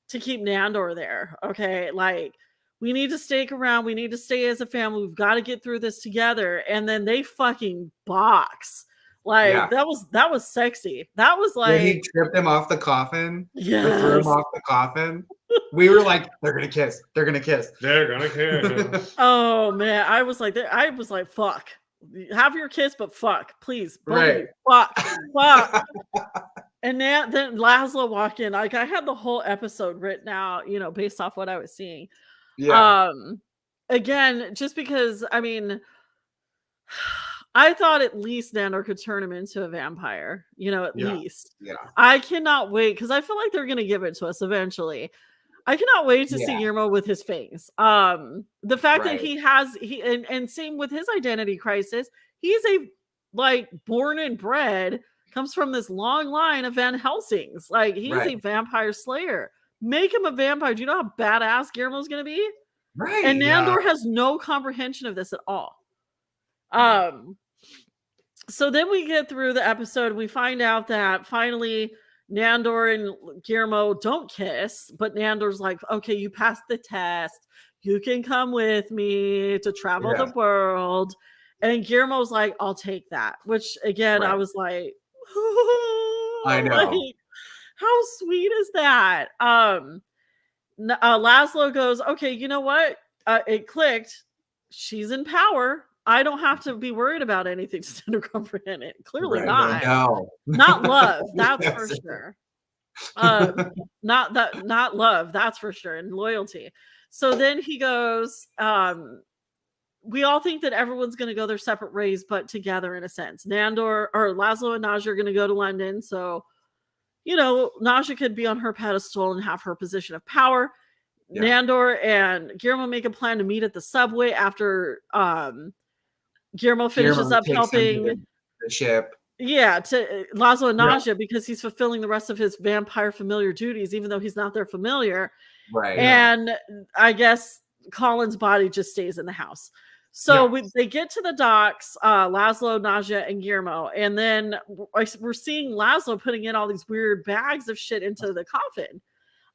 to keep Nandor there. Okay, like, we need to stake around. We need to stay as a family. We've got to get through this together. And then they fucking box. Like, that was sexy. That was like, he tripped him off the coffin. Yeah, threw him off the coffin. We were like, they're gonna kiss. They're gonna kiss. Oh man, I was like, fuck. Have your kiss, but fuck, please. Fuck. And then Laszlo walked in. Like, I had the whole episode written out, based off what I was seeing. Yeah. Again, just because, I mean, I thought at least Nandor could turn him into a vampire, at Yeah. least. Yeah. I cannot wait because I feel like they're going to give it to us eventually. I cannot wait to see Yeah. Guillermo with his fangs. The fact that Right. he has and same with his identity crisis, he's born and bred, comes from this long line of Van Helsings. Like he's a Right. vampire slayer. Make him a vampire. Do you know how badass Guillermo's gonna be? Right. And Nandor Yeah. has no comprehension of this at all. No. So then we get through the episode, we find out that finally Nandor and Guillermo don't kiss, but Nandor's like, okay, you passed the test. You can come with me to travel the Yeah. world. And Guillermo's like, I'll take that. Which again, I Right. was like, I know. like, how sweet is that? Laszlo goes, okay, you know what? It clicked. She's in power. I don't have to be worried about anything to stand or comprehend it. Clearly Right. not. No. Not love, that's Yes. for sure. Not love, that's for sure, and loyalty. So then he goes, we all think that everyone's going to go their separate ways, but together in a sense. Nandor or Laszlo and Naja are going to go to London. So, Naja could be on her pedestal and have her position of power. Yeah. Nandor and Guillermo make a plan to meet at the subway after Guillermo finishes up takes him helping to the ship. Yeah, to Laszlo and Yeah. Naja because he's fulfilling the rest of his vampire familiar duties, even though he's not their familiar. Right. And I guess Colin's body just stays in the house. So Yeah. they get to the docks, Laszlo, Naja, and Guillermo, and then we're seeing Laszlo putting in all these weird bags of shit into the coffin.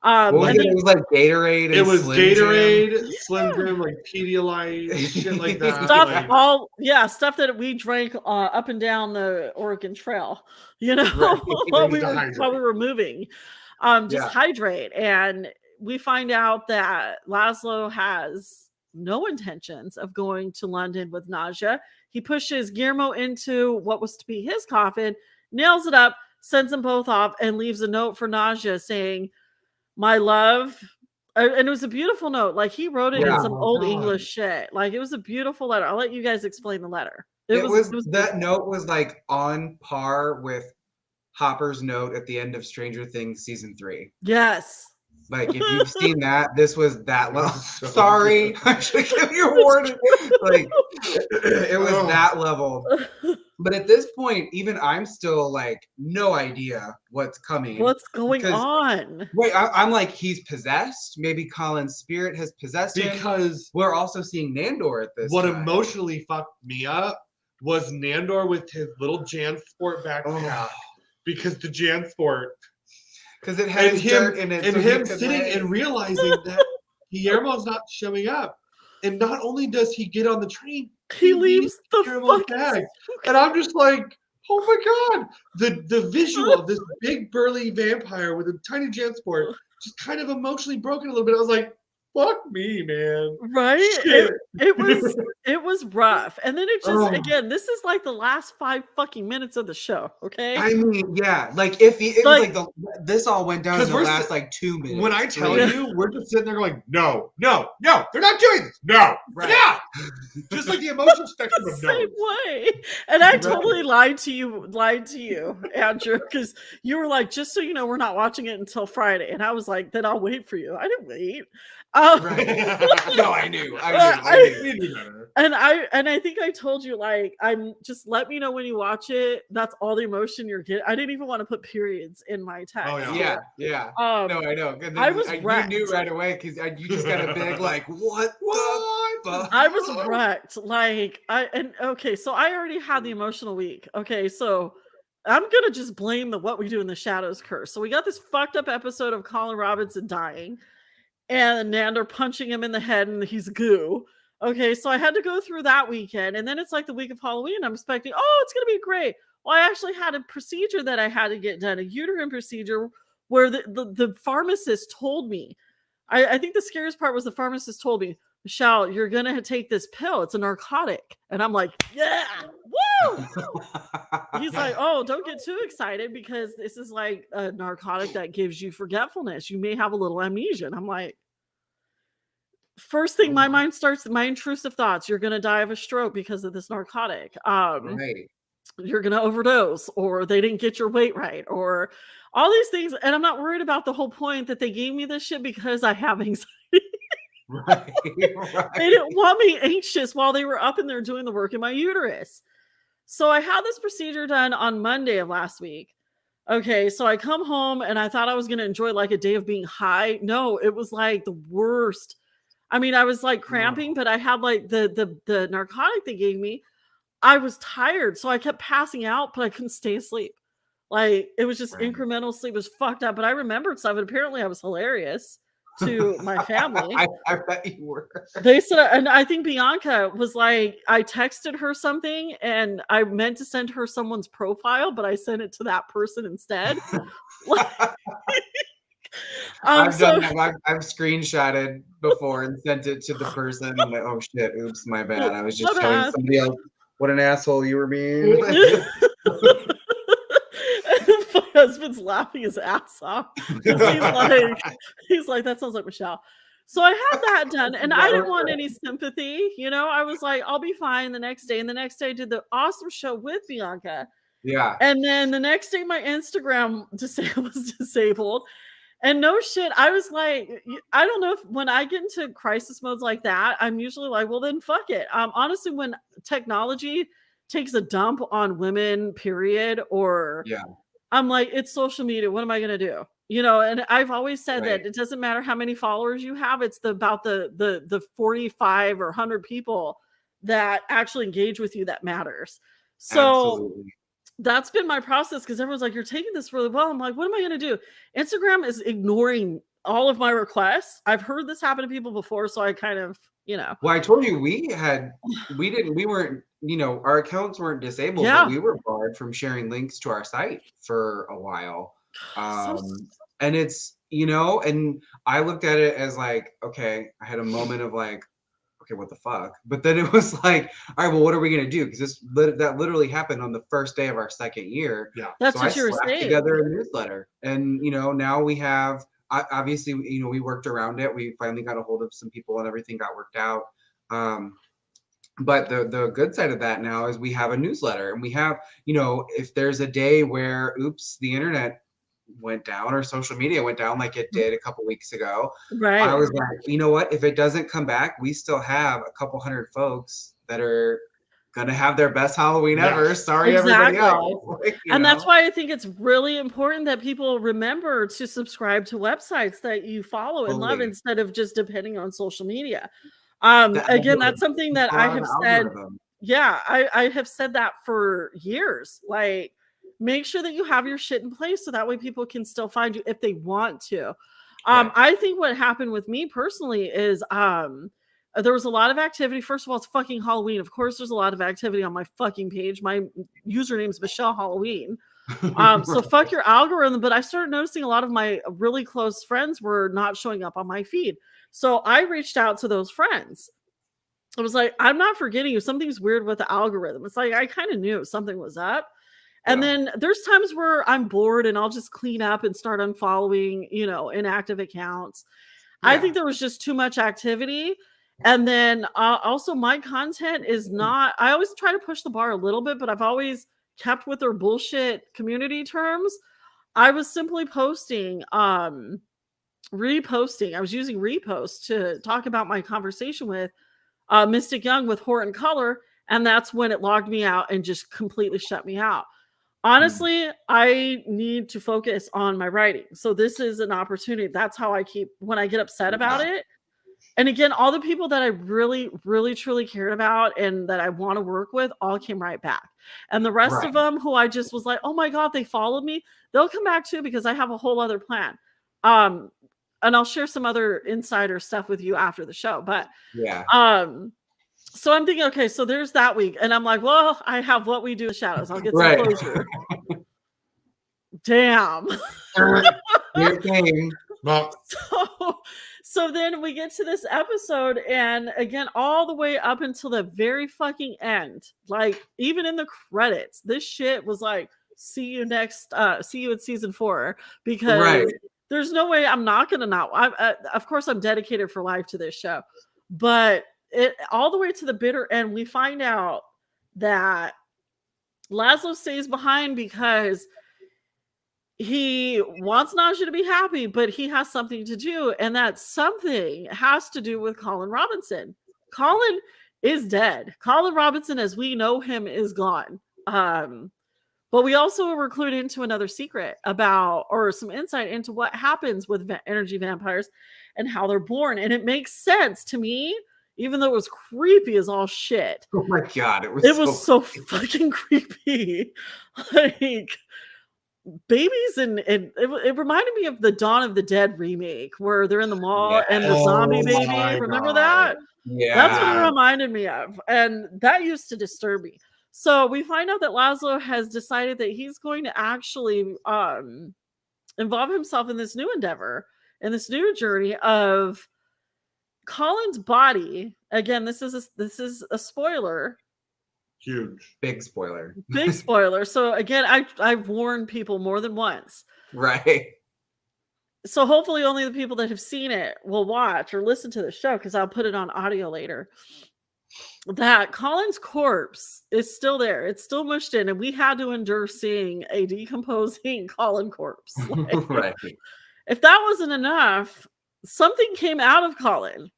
What was and it? then- It was like Gatorade. And It was Slim Jim. Gatorade, Slim Jim, like Pedialyte, shit like that. stuff like, stuff that we drank up and down the Oregon Trail, Right. while To we were moving, just Yeah. hydrate. And we find out that Laszlo has no intentions of going to London with Naja. He pushes Guillermo into what was to be his coffin, nails it up, sends them both off, and leaves a note for Naja saying, "My love." And it was a beautiful note. Like he wrote it in Yeah. some Oh my old God. English shit. Like it was a beautiful letter. I'll let you guys explain the letter. It was that beautiful. note was like on par with Hopper's note at the end of Stranger Things season 3. Yes. Like if you've seen that, this was that level. So Sorry, good. I should give you a warning. Like it was Oh. that level. But at this point, even I'm still like no idea what's coming. What's going Because- on? Wait, I'm like he's possessed. Maybe Colin's spirit has possessed him. Because We're also seeing Nandor at this. what time. emotionally fucked me up was Nandor with his little Jansport backpack. Oh. Because the Jansport Because it has and dirt him in it. and so he him could sitting lay. and realizing that Guillermo's not showing up. And not only does he get on the train, He leaves the Guillermo's fucking bag. And I'm just like, oh my God. The visual of this big burly vampire with a tiny Jansport just kind of emotionally broken a little bit. I was like, fuck me, man. right. Shit. It was rough. And then it just Oh. again, this is like the last 5 fucking minutes of the show. Okay. I mean, yeah, like if it was like this all went down in 'Cause the we're last like 2 minutes. When I tell Yeah. you, we're just sitting there going, no, they're not doing this. No, Right. yeah. Just like the emotion spectrum the of same no. way. And I Right. totally lied to you, Andrew, because you were like, just so you know, we're not watching it until Friday. And I was like, then I'll wait for you. I didn't wait. Right. No, I knew. We knew better. And I think I told you, like, I'm just let me know when you watch it. That's all the emotion you're getting. I didn't even want to put periods in my text. Oh, Yeah. Um, No, I know. 'Cause I was you wrecked. knew right away because you just got a big like, what the fuck? I was wrecked. Like so I already had the emotional week. Okay, so I'm gonna just blame the What We Do in the Shadows curse. So we got this fucked up episode of Colin Robinson dying, and Nandor punching him in the head, and he's goo. Okay, so I had to go through that weekend, and then it's like the week of Halloween. I'm expecting, oh, it's gonna be great. Well, I actually had a procedure that I had to get done, a uterine procedure, where the pharmacist told me. I think the scariest part was the pharmacist told me, Michelle, you're gonna take this pill. It's a narcotic, and I'm like, yeah, woo. He's like, oh, don't get too excited because this is like a narcotic that gives you forgetfulness. You may have a little amnesia. And I'm like, first thing my mind starts, my intrusive thoughts, you're going to die of a stroke because of this narcotic. Right. You're going to overdose, or they didn't get your weight right, or all these things. And I'm not worried about the whole point that they gave me this shit because I have anxiety. Right. They didn't want me anxious while they were up in there doing the work in my uterus. So I had this procedure done on Monday of last week. Okay, so I come home and I thought I was going to enjoy like a day of being high. No, it was like the worst. I mean, I was like cramping, but I had like the narcotic they gave me. I was tired, so I kept passing out, but I couldn't stay asleep. Like, it was just incremental sleep. It was fucked up, but I remembered stuff, and apparently I was hilarious to my family. I bet you were. They said, and I think Bianca was like, I texted her something, and I meant to send her someone's profile, but I sent it to that person instead. I've done that. I've screenshotted before and sent it to the person. I'm like, oh shit, oops, my bad. I was just showing somebody else what an asshole you were being. My husband's laughing his ass off. He's like, that sounds like Michelle. So I had that done, and I didn't want any sympathy. You know, I was like, I'll be fine the next day. And the next day I did the awesome show with Bianca. Yeah. And then the next day my Instagram was disabled. And no shit, I was like, I don't know if when I get into crisis modes like that, I'm usually like, well, then fuck it. Honestly, when technology takes a dump on women, period, or I'm like, it's social media. What am I going to do? You know, and I've always said that it doesn't matter how many followers you have. It's about the 45 or 100 people that actually engage with you that matters. So that's been my process, because everyone's like, you're taking this really well. I'm like, what am I going to do? Instagram is ignoring all of my requests. I've heard this happen to people before, so I kind of, you know. Well, I told you we weren't, you know, our accounts weren't disabled, but we were barred from sharing links to our site for a while. And it's, you know, and I looked at it as like, okay, I had a moment of like, okay, what the fuck? But then it was like, all right, well, what are we gonna do? Because that literally happened on the first day of our second year. Yeah, that's so what you were saying. Together a newsletter, and you know, now we have obviously, you know, we worked around it. We finally got a hold of some people, and everything got worked out. But the good side of that now is we have a newsletter, and we have, you know, if there's a day where, oops, the internet went down or social media went down like it did a couple weeks ago, I was like, you know what, if it doesn't come back, we still have a couple hundred folks that are gonna have their best Halloween ever. Sorry, everybody else. Like, and that's why I think it's really important that people remember to subscribe to websites that you follow and love, instead of just depending on social media. Again, that's something that I have said. Yeah, I have said that for years. Like, make sure that you have your shit in place so that way people can still find you if they want to. I think what happened with me personally is there was a lot of activity. First of all, it's fucking Halloween. Of course, there's a lot of activity on my fucking page. My username is Michelle Halloween. So fuck your algorithm. But I started noticing a lot of my really close friends were not showing up on my feed. So I reached out to those friends. I was like, I'm not forgetting you. Something's weird with the algorithm. It's like, I kind of knew something was up. And then there's times where I'm bored and I'll just clean up and start unfollowing, you know, inactive accounts. I think there was just too much activity. And then also my content is not, I always try to push the bar a little bit, but I've always kept with their bullshit community terms. I was simply posting, reposting. I was using repost to talk about my conversation with Mystic Young with Horton Color. And that's when it logged me out and just completely shut me out. Honestly, I need to focus on my writing. So this is an opportunity. That's how I keep, when I get upset about it. And again, all the people that I really, really, truly cared about and that I want to work with all came right back. And the rest of them who I just was like, oh my God, they followed me. They'll come back too, because I have a whole other plan. And I'll share some other insider stuff with you after the show. But so I'm thinking, okay, so there's that week. And I'm like, well, I have What We Do in the Shadows. I'll get some closure. Damn. Here came. So then we get to this episode, and again, all the way up until the very fucking end, like even in the credits, this shit was like, see you in season 4, because There's no way I'm not gonna not. Of course, I'm dedicated for life to this show, but it all the way to the bitter end. We find out that Laszlo stays behind because he wants Naja to be happy, but he has something to do, and that something has to do with Colin Robinson. Colin is dead. Colin Robinson, as we know him, is gone. But we also were clued into another secret about, or some insight into what happens with energy vampires and how they're born. And it makes sense to me, even though it was creepy as all shit. Oh my God. It was so fucking creepy. Like babies and it reminded me of the Dawn of the Dead remake where they're in the mall and the zombie baby. Remember that? Yeah. That's what it reminded me of. And that used to disturb me. So we find out that Laszlo has decided that he's going to actually involve himself in this new endeavor, in this new journey of Colin's body. Again, this is a spoiler. Huge. Big spoiler. Big spoiler. So again, I've warned people more than once. Right. So hopefully only the people that have seen it will watch or listen to the show, because I'll put it on audio later. That Colin's corpse is still there. It's still mushed in, and we had to endure seeing a decomposing Colin corpse. Like, right. If that wasn't enough, something came out of Colin.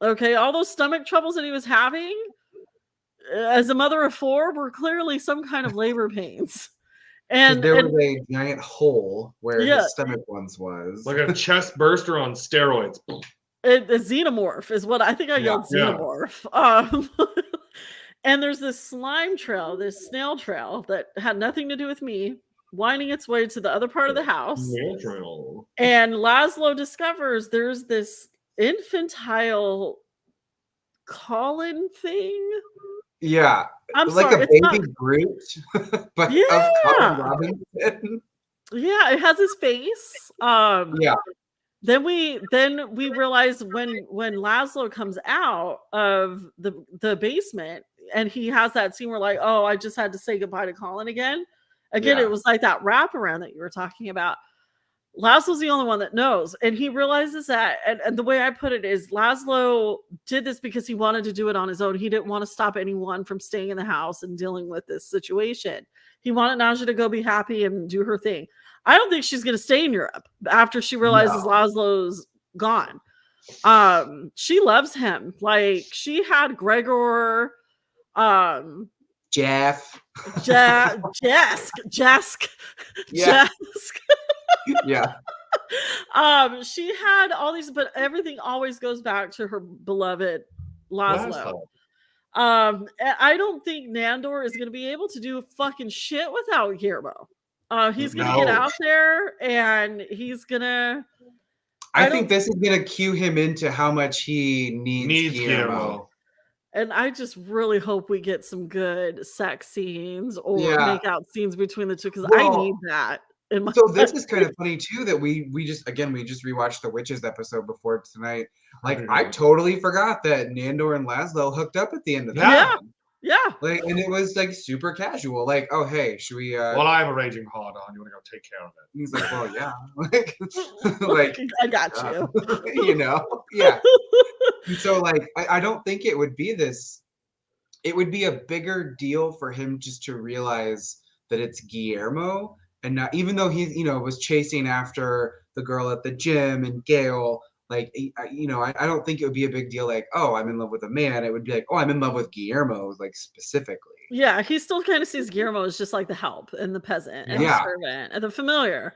Okay, all those stomach troubles that he was having as a mother of four were clearly some kind of labor pains. And there was a giant hole where his stomach once was. Like a chest burster on steroids. A xenomorph is what I think I yelled. Xenomorph. And there's this slime trail, this snail trail that had nothing to do with me, winding its way to the other part of the house. Snail trail. And Laszlo discovers there's this infantile Colin thing. Yeah. I'm like sorry, a baby Groot, but of Colin Robinson. Yeah, it has his face. Then we realize when Laszlo comes out of the basement and he has that scene where like, oh, I just had to say goodbye to Colin again. It was like that wraparound that you were talking about. Laszlo's the only one that knows, and he realizes that. And the way I put it is, Laszlo did this because he wanted to do it on his own. He didn't want to stop anyone from staying in the house and dealing with this situation. He wanted Naja to go be happy and do her thing. I don't think she's going to stay in Europe after she realizes Laszlo's gone. She loves him. Like, she had Gregor, Jesk. Yeah. She had all these, but everything always goes back to her beloved Laszlo. I don't think Nandor is going to be able to do fucking shit without Guillermo. He's going to get out there and he's going to... I think this is going to cue him into how much he needs Guillermo. And I just really hope we get some good sex scenes or make out scenes between the two, because I need that. So this is kind of funny too, that we just rewatched the Witches episode before tonight. Like, I totally forgot that Nandor and Laszlo hooked up at the end of that. Yeah. Like, and it was like super casual. Like, oh hey, should we well, I have a raging hard on. You want to go take care of it? And he's like, well, yeah. like I got you. You know? Yeah. And so like I don't think it would be this. It would be a bigger deal for him just to realize that it's Guillermo. And not, even though he, was chasing after the girl at the gym and Gail, like, I don't think it would be a big deal. Like, oh, I'm in love with a man. It would be like, oh, I'm in love with Guillermo, like, specifically. Yeah, he still kind of sees Guillermo as just like the help and the peasant and the servant and the familiar.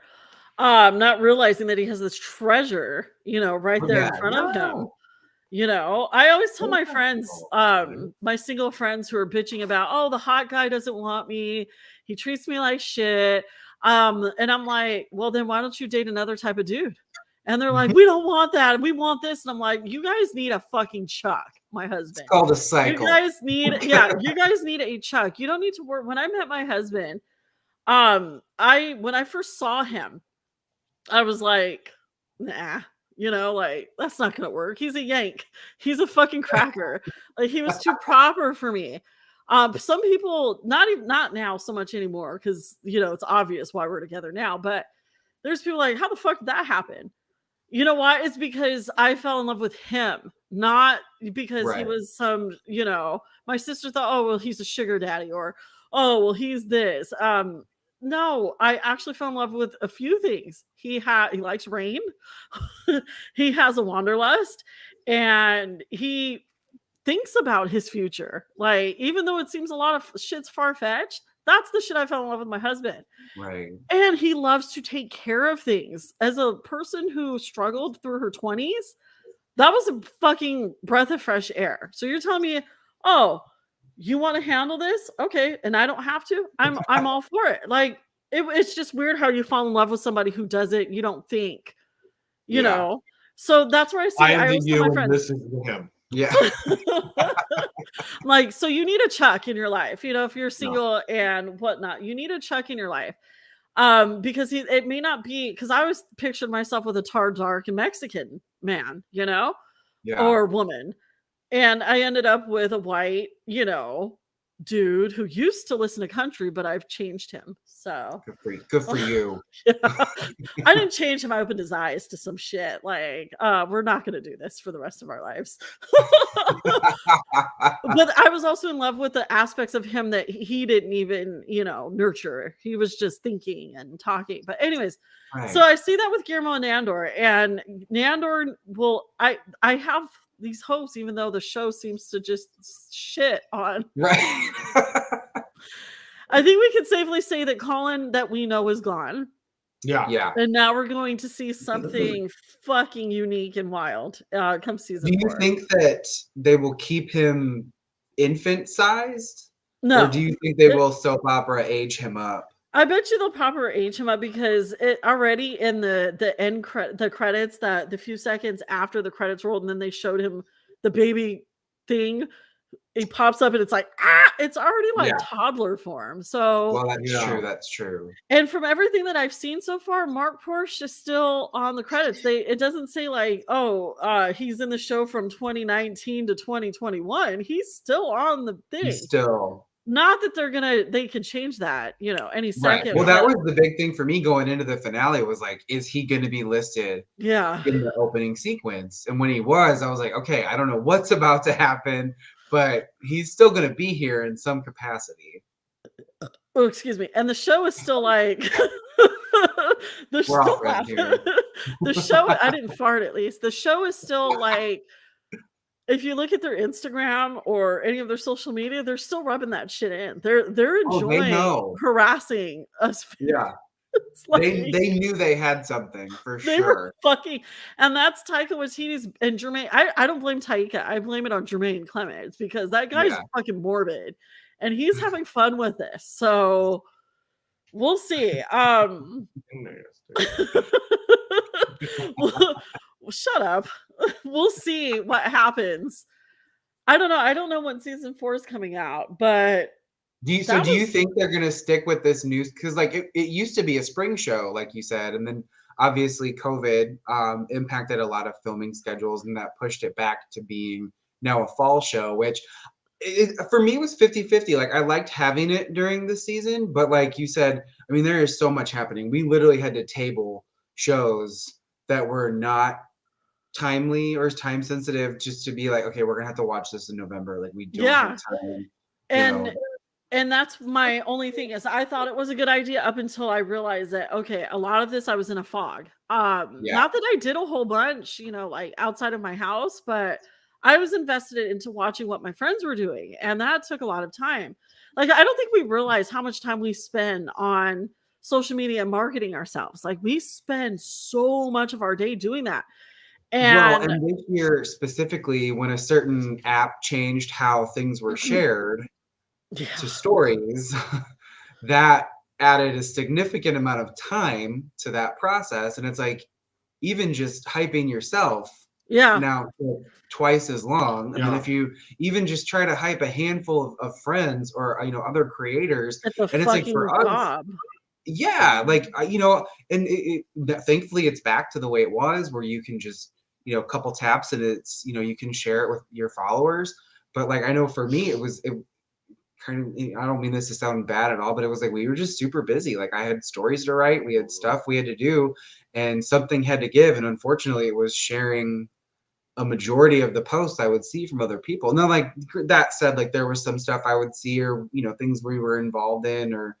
Not realizing that he has this treasure, right there in front of him. I always tell my friends, my single friends who are bitching about, oh, the hot guy doesn't want me. He treats me like shit. And I'm like, well, then why don't you date another type of dude? And they're like, we don't want that. We want this. And I'm like, you guys need a fucking Chuck, my husband. It's called a cycle. You guys need, you guys need a Chuck. You don't need to work. When I met my husband, when I first saw him, I was like, nah. Like, that's not gonna work. He's a yank. He's a fucking cracker. Like, he was too proper for me. Some people, not now so much anymore, because it's obvious why we're together now, but there's people like, how the fuck did that happen? You know why? It's because I fell in love with him, not because he Right. was some, my sister thought, oh, well, he's a sugar daddy, or, oh, well, he's this. No, I actually fell in love with a few things. He likes rain. He has a wanderlust, and he thinks about his future. Like, even though it seems a lot of shit's far-fetched, that's the shit I fell in love with my husband. Right. And he loves to take care of things. As a person who struggled through her 20s, that was a fucking breath of fresh air. So you're telling me, oh, you want to handle this? Okay, and I don't have to. I'm all for it. Like, it's just weird how you fall in love with somebody who does it. You don't think, you know. So that's where I envy always tell you my and friends. listen to him. Yeah. Like, so you need a Chuck in your life, if you're single and whatnot, you need a Chuck in your life. Because it may not be, because I always pictured myself with a tall, dark and Mexican man, Yeah. or woman. And I ended up with a white, dude who used to listen to country, but I've changed him. So Good for you. yeah. I didn't change him. I opened his eyes to some shit. Like, we're not going to do this for the rest of our lives. But I was also in love with the aspects of him that he didn't even, nurture. He was just thinking and talking. But anyways, so I see that with Guillermo and Nandor. And Nandor I have these hopes, even though the show seems to just shit on. Right. I think we can safely say that Colin that we know is gone. Yeah. And now we're going to see something fucking unique and wild come season 4. Do you think that they will keep him infant-sized? No. Or do you think they will soap opera age him up? I bet you they'll proper age him up, because it already in the end the credits, that the few seconds after the credits rolled and then they showed him the baby thing, he pops up and it's like, it's already like toddler form. So well, that's true. That's true. And from everything that I've seen so far, Mark Porsche is still on the credits. It doesn't say like, he's in the show from 2019 to 2021. He's still on the thing. He's still. Not that they can change that, any second. Right. Well, that was the big thing for me going into the finale, was like, is he going to be listed in the opening sequence? And when he was, I was like, okay, I don't know what's about to happen, but he's still going to be here in some capacity. Oh, excuse me. And the show is still like, the show, I didn't fart at least. The show is still like, if you look at their Instagram or any of their social media, they're still rubbing that shit in. They're enjoying harassing us. Yeah. Like, they knew they had something for sure. They were fucking, and that's Taika Waititi's and Jermaine. I don't blame Taika. I blame it on Jermaine Clements, because that guy's fucking morbid and he's having fun with this. So we'll see. Well, shut up. We'll see what happens. I don't know. I don't know when season 4 is coming out, but do you think they're gonna stick with this news? Because like it used to be a spring show, like you said, and then obviously COVID impacted a lot of filming schedules, and that pushed it back to being now a fall show, which for me was 50-50. Like, I liked having it during the season, but like you said, I mean, there is so much happening. We literally had to table shows that were not timely or time sensitive just to be like, okay, we're gonna have to watch this in November. Like, we don't have time. And that's my only thing, is I thought it was a good idea up until I realized that, okay, a lot of this I was in a fog. Not that I did a whole bunch, like outside of my house, but I was invested into watching what my friends were doing, and that took a lot of time. Like, I don't think we realize how much time we spend on social media and marketing ourselves. Like, we spend so much of our day doing that. And this year specifically, when a certain app changed how things were shared to stories, that added a significant amount of time to that process. And it's like, even just hyping yourself now twice as long. I mean, if you even just try to hype a handful of friends or other creators, and it's like, for us, thankfully it's back to the way it was, where you can just a couple taps and it's you can share it with your followers. But like, I know for me it kind of, I don't mean this to sound bad at all, but it was like we were just super busy. Like I had stories to write, we had stuff we had to do, and something had to give. And unfortunately, it was sharing a majority of the posts I would see from other people. Now, like that said, like there was some stuff I would see, or things we were involved in, or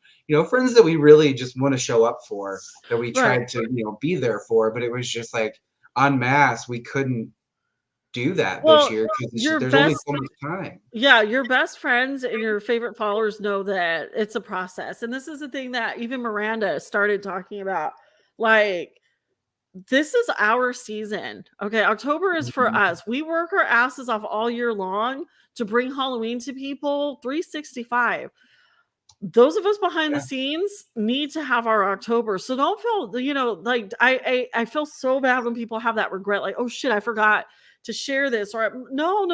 friends that we really just want to show up for, that we tried to be there for. But it was just like en masse, we couldn't do that this Well, year because your there's only best so much time. yeah, your best friends and your favorite followers know that it's a process. And this is the thing that even Miranda started talking about. Like, this is our season. Okay, October is for Mhm. us. We work our asses off all year long to bring Halloween to people 365. Those of us behind the Yeah. scenes need to have our October. So don't feel, like I feel so bad when people have that regret, like, oh shit, I forgot to share this. Or no.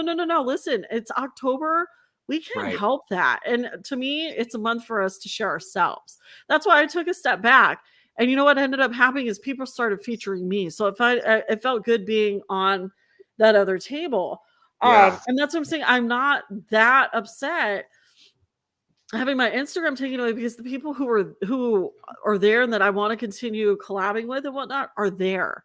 Listen, it's October. We can't Right. help that. And to me, it's a month for us to share ourselves. That's why I took a step back. And you know what ended up happening is people started featuring me. So it felt good being on that other table. Yeah. And that's what I'm saying. I'm not that upset having my Instagram taken away, because the people who are there and that I want to continue collabing with and whatnot are there.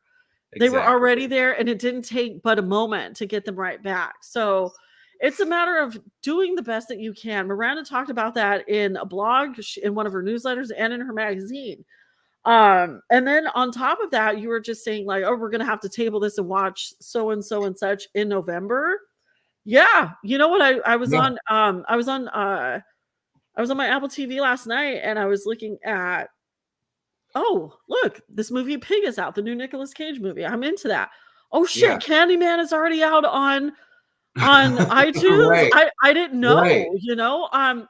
They were Exactly. already there, and it didn't take but a moment to get them right back. So it's a matter of doing the best that you can. Miranda talked about that in a blog, in one of her newsletters, and in her magazine. And then on top of that, you were just saying like, oh, we're gonna have to table this and watch so and so and such in November. Yeah, you know what? I was Yeah. on I was on my Apple TV last night, and I was looking at, oh, look, this movie Pig is out, the new Nicolas Cage movie. I'm into that. Oh Yeah. shit, Candyman is already out on iTunes. Right. I didn't Right. know, and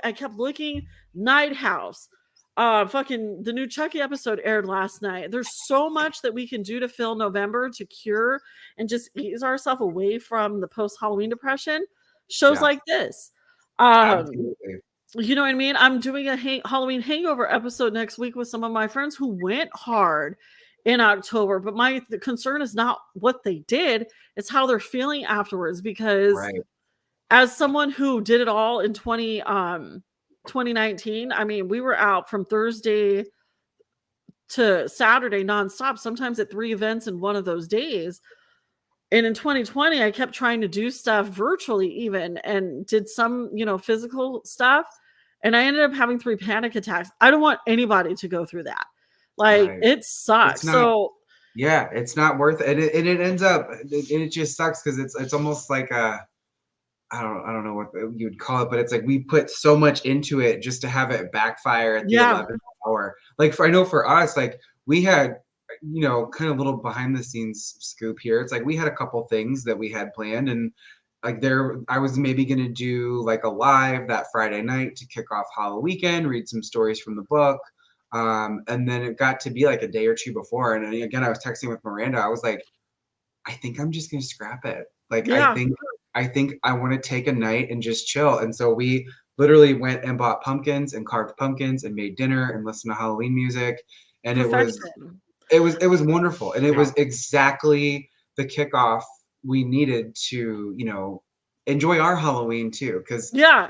I kept looking. Night House. Fucking the new Chucky episode aired last night. There's so much that we can do to fill November to cure and just ease ourselves away from the post Halloween depression. Shows Yeah. like this. Um, Absolutely. you know what I mean? I'm doing a Halloween hangover episode next week with some of my friends who went hard in October. But the concern is not what they did, it's how they're feeling afterwards. Because Right. as someone who did it all in 2019, I mean, we were out from Thursday to Saturday nonstop, sometimes at 3 events in one of those days. And in 2020, I kept trying to do stuff virtually even, and did some, physical stuff. And I ended up having 3 panic attacks. I don't want anybody to go through that. Like, Right. it It's sucks. not. So Yeah, it's not worth it, and it ends up, and it just sucks because it's almost like a, I don't know what you would call it, but it's like we put so much into it just to have it backfire at the yeah, 11th hour. Like I know for us, like we had, kind of little behind the scenes scoop here. It's like we had a couple things that we had planned, and like I was maybe gonna do like a live that Friday night to kick off Halloween weekend, read some stories from the book. And then it got to be like a day or two before, and then again I was texting with Miranda. I was like, I think I'm just gonna scrap it. Like yeah, I think I want to take a night and just chill. And so we literally went and bought pumpkins and carved pumpkins and made dinner and listened to Halloween music. And perfection. it was wonderful. And it was exactly the kickoff we needed to, enjoy our Halloween too. Because Yeah.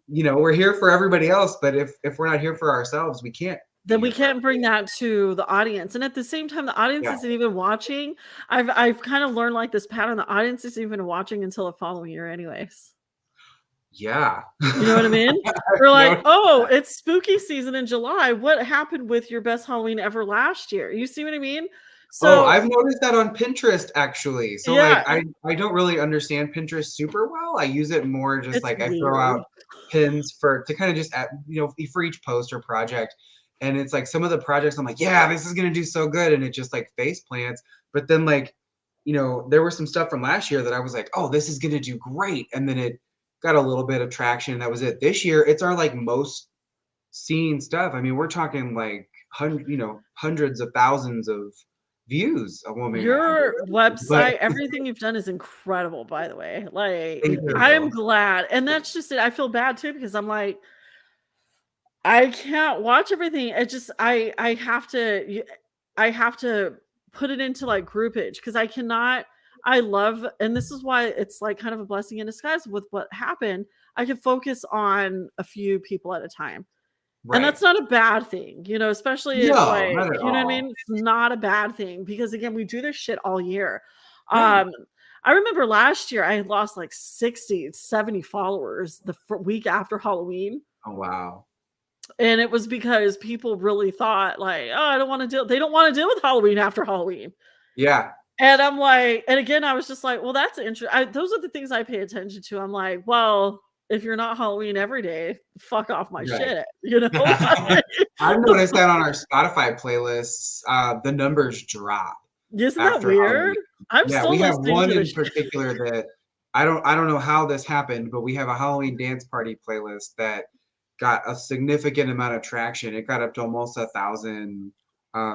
we're here for everybody else, but if we're not here for ourselves, we can't be Then we here for can't bring that to the audience. And at the same time, the audience Yeah. isn't even watching. I've kind of learned like this pattern. The audience isn't even watching until the following year, anyways. Yeah. You know what I mean? We're I've like, noticed oh, that. it's spooky season in July. What happened with your best Halloween ever last year? You see what I mean? Oh, So I've noticed that on Pinterest actually. So like yeah, I don't really understand Pinterest super well. I use it more just it's like I throw weird. out pins to kind of just add, for each post or project. And it's like some of the projects I'm like, yeah, this is gonna do so good, and it just like face plants. But then like, there was some stuff from last year that I was like, oh, this is gonna do great. And then it got a little bit of traction, and that was it. This year, it's our like most seen stuff. I mean, we're talking like hundreds of thousands of views. Well, maybe not hundreds, Your but website, everything you've done is incredible, by the way. Like, thank I am you. glad. And that's just it. I feel bad too, because I'm like, I can't watch everything. It just I have to put it into like groupage, because I cannot. I love, and this is why it's like kind of a blessing in disguise with what happened. I can focus on a few people at a time. And that's not a bad thing, you know, especially if No, like, not at you know what I all. mean? It's not a bad thing because again, we do this shit all year. Right. I remember last year I had lost like 60, 70 followers the week after Halloween. Oh wow. And it was because people really thought like, oh, I don't want to deal, they don't want to deal with Halloween after Halloween. Yeah. And I'm like, and again, I was just like, well, that's interesting. Those are the things I pay attention to. I'm like, well, if you're not Halloween every day, fuck off my shit, you know? I've noticed that on our Spotify playlists, the numbers drop. Isn't that weird? Halloween. We have one in particular that I don't know how this happened, but we have a Halloween dance party playlist that got a significant amount of traction. It got up to almost 1,000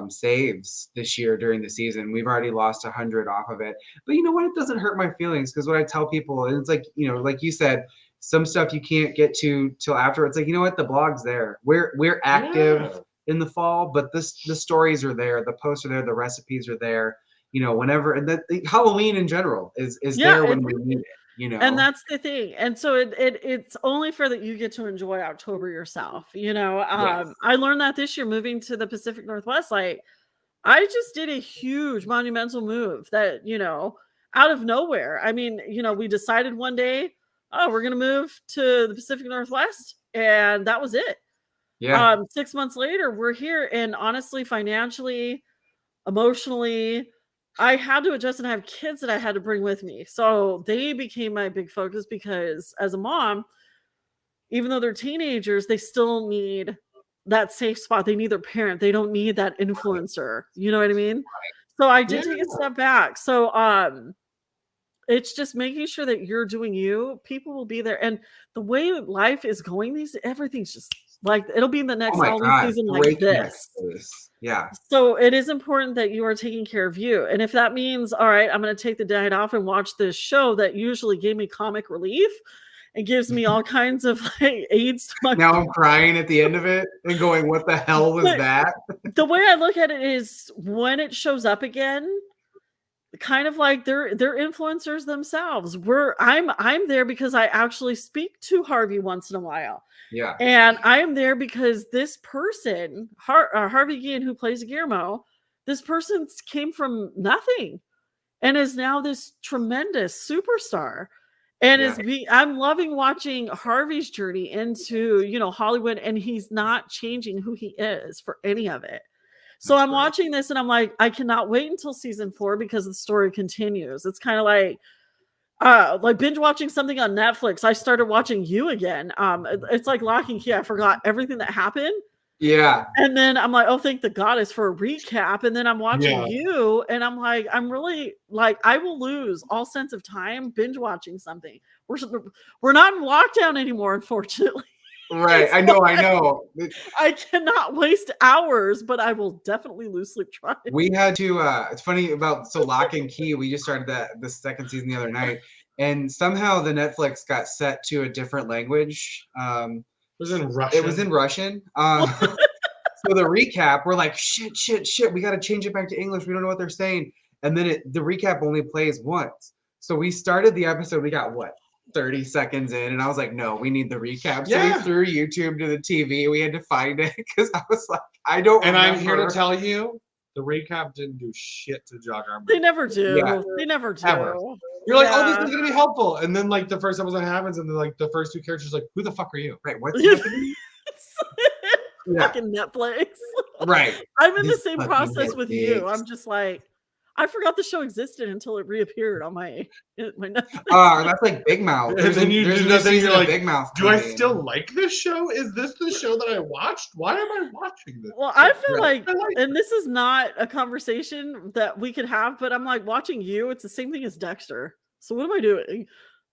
saves this year during the season. We've already lost 100 off of it. But you know what? It doesn't hurt my feelings because what I tell people, and it's like, you know, like you said, some stuff you can't get to till after. It's like, you know what? The blog's there. We're active in the fall, but the stories are there, the posts are there, the recipes are there. You know, whenever, and the Halloween in general is there when we need it. You know, and that's the thing. And so it's only fair that you get to enjoy October yourself. You know, I learned that this year moving to the Pacific Northwest. Like, I just did a huge monumental move that, you know, out of nowhere. I mean, you know, we decided one day, oh, we're going to move to the Pacific Northwest. And that was it. Yeah. 6 months later, we're here. And honestly, financially, emotionally, I had to adjust, and I have kids that I had to bring with me. So they became my big focus because as a mom, even though they're teenagers, they still need that safe spot. They need their parent. They don't need that influencer. You know what I mean? So I did take a step back. So it's just making sure that you're doing you. People will be there. And the way life is going, everything's just like, it'll be in the next Halloween season like this. Yeah. So it is important that you are taking care of you. And if that means, all right, I'm going to take the night off and watch this show that usually gave me comic relief and gives me all kinds of like aids to my now I'm crying at the end of it and going, what the hell was that? The way I look at it is when it shows up again, kind of like they're influencers themselves. I'm there because I actually speak to Harvey once in a while. Yeah. And I am there because this person, Harvey Guillen, who plays Guillermo, this person came from nothing and is now this tremendous superstar. And I'm loving watching Harvey's journey into, you know, Hollywood, and he's not changing who he is for any of it. So I'm watching this and I'm like, I cannot wait until season 4 because the story continues. It's kind of like binge watching something on Netflix. I started watching You again. It's like Lock and Key. I forgot everything that happened. Yeah. And then I'm like, oh, thank the goddess for a recap. And then I'm watching You, and I'm like, I'm really like, I will lose all sense of time binge watching something. We're not in lockdown anymore, unfortunately. Right. I know. I cannot waste hours, but I will definitely lose sleep trying. We had to, it's funny about, so Lock and Key, we just started the second season the other night, and somehow the Netflix got set to a different language. It was in Russian. It was in Russian. So the recap, we're like, shit, we got to change it back to English. We don't know what they're saying. And then the recap only plays once. So we started the episode, we got 30 seconds in, and I was like, no, we need the recap. So we threw YouTube to the TV. We had to find it because I was like, I don't remember. I'm here to tell you, the recap didn't do shit to jog our memory. They never do. Yeah. They never do. Ever. You're like, oh, this is gonna be helpful, and then like the first episode happens, and then like the first 2 characters like, who the fuck are you? Right? What's happening? Fucking Netflix. Right. I'm in the same process with you. I'm just like, I forgot the show existed until it reappeared on my Netflix. That's like Big Mouth. And then you do that thing, you're like, Big Mouth. Do I still like this show? Is this the show that I watched? Why am I watching this? Well, I feel like, and this is not a conversation that we could have, but I'm like watching You. It's the same thing as Dexter. So what am I doing?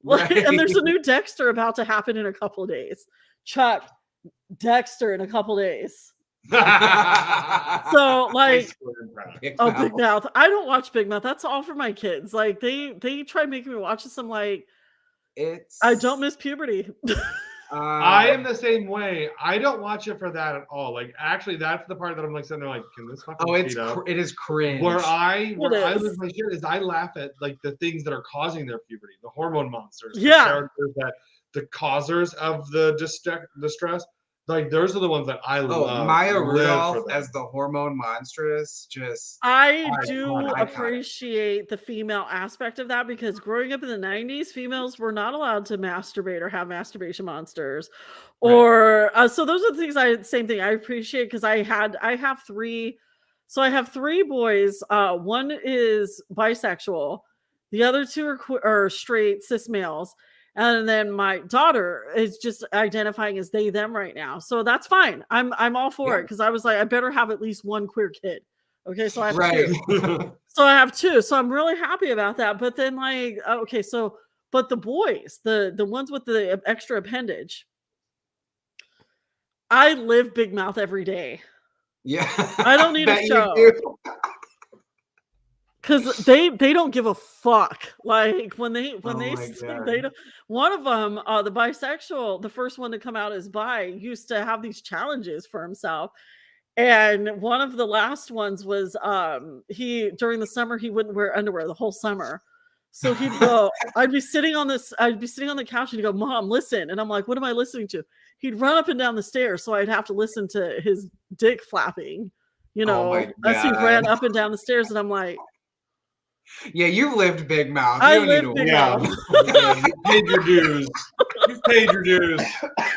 Right. And there's a new Dexter about to happen in a couple of days. Chuck, Dexter in a couple of days. So like, Big Mouth. I don't watch Big Mouth. That's all for my kids. Like they try making me watch this. I'm like, I don't miss puberty. I am the same way. I don't watch it for that at all. Like, actually, that's the part that I'm like sitting there like, can this fucking it is cringe. Where I lose my shit is I laugh at like the things that are causing their puberty, the hormone monsters, the characters that the causers of the distress. Like, those are the ones that I love. Maya Rudolph as the hormone monstress, I do appreciate the female aspect of that, because growing up in the 90s, females were not allowed to masturbate or have masturbation monsters. Or so those are the things same thing I appreciate, because I have three. So I have three boys. One is bisexual, the other two are straight cis males. And then my daughter is just identifying as they, them right now. So that's fine. I'm all for it, because I was like, I better have at least one queer kid. Okay, so I have two. So I have two. So I'm really happy about that. But then like, okay, so but the boys, the ones with the extra appendage, I live big mouth every day. Yeah. I don't need a show. Because they don't give a fuck. Like when they don't. One of them, the bisexual, the first one to come out as bi, used to have these challenges for himself. And one of the last ones was during the summer he wouldn't wear underwear the whole summer. So he'd go, I'd be sitting on the couch and he'd go, Mom, listen. And I'm like, what am I listening to? He'd run up and down the stairs, so I'd have to listen to his dick flapping, as he ran up and down the stairs, and I'm like, yeah, you've lived big mouth. I lived big mouth. You paid your dues. You've paid your dues.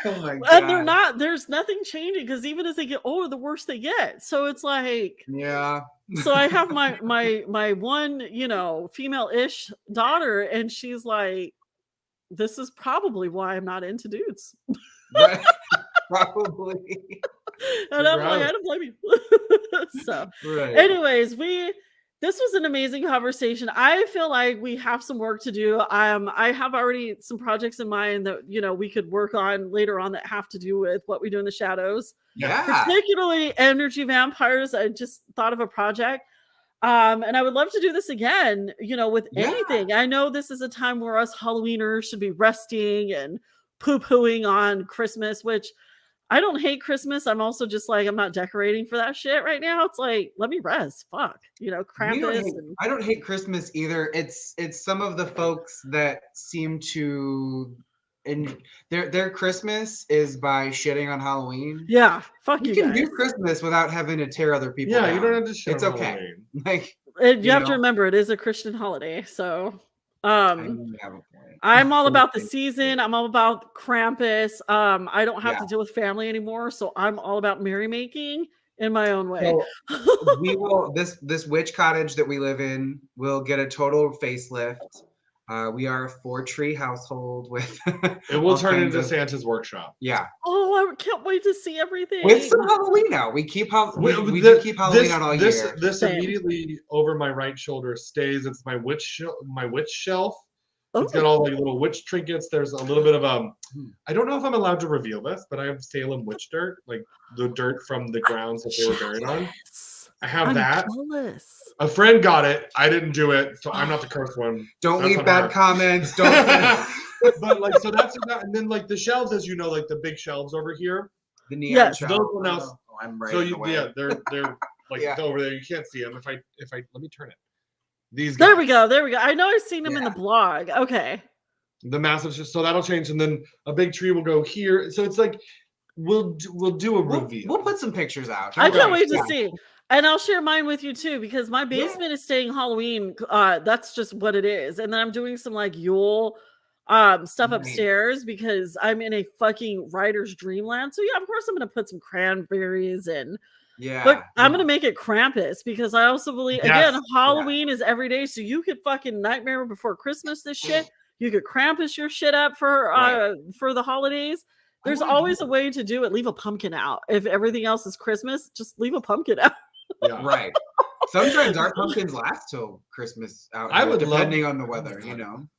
Oh my God. And there's nothing changing, because even as they get older, the worse they get. So it's like, yeah. So I have my one, female-ish daughter, and she's like, this is probably why I'm not into dudes. Right. Probably. And I'm like, I don't blame you. So anyways, this was an amazing conversation. I feel like we have some work to do. I have already some projects in mind that, we could work on later on that have to do with what we do in the shadows. Yeah. Particularly energy vampires. I just thought of a project. And I would love to do this again, with anything. I know this is a time where us Halloweeners should be resting and poo-pooing on Christmas, which I don't hate Christmas. I'm also just like, I'm not decorating for that shit right now. It's like, let me rest. Fuck. Krampus. I don't hate Christmas either. It's some of the folks that seem to, and their Christmas is by shitting on Halloween. Yeah. Fuck you. You can do Christmas without having to tear other people down. You don't have to shit. It's okay. Like, you have to remember, it is a Christian holiday. So I'm all about the season. I'm all about Krampus. I don't have to deal with family anymore, so I'm all about merrymaking in my own way. So we will this witch cottage that we live in will get a total facelift. We are a 4-tree household with it will turn into Santa's workshop. Yeah. Oh, I can't wait to see everything. With some Halloween out. We keep we keep Halloween out all year. This immediately over my right shoulder stays. It's my witch shelf. It's got all the little witch trinkets. There's a little bit of I don't know if I'm allowed to reveal this, but I have Salem witch dirt, like the dirt from the grounds that they were buried on. I have that. Jealous. A friend got it. I didn't do it, so I'm not the cursed one. Don't leave bad comments. Don't. But like, so that's that. And then like the shelves, as you know, like the big shelves over here. The neon shelves. Those will now. Oh, I'm right. So they're like over there. You can't see them. If I let me turn it. These guys. There we go. I know I've seen them in the blog. Okay. The massive, so that'll change, and then a big tree will go here. So it's like we'll do a reveal. We'll put some pictures out. I can't wait to see. And I'll share mine with you too, because my basement is staying Halloween. That's just what it is. And then I'm doing some like Yule stuff upstairs because I'm in a fucking writer's dreamland. So yeah, of course I'm gonna put some cranberries and but I'm gonna make it Krampus because I also believe again Halloween is every day. So you could fucking Nightmare Before Christmas this shit. You could Krampus your shit up for the holidays. There's always a way to do it. Leave a pumpkin out. If everything else is Christmas, just leave a pumpkin out. Yeah. Right. Sometimes our pumpkins last till Christmas out here, depending on the weather,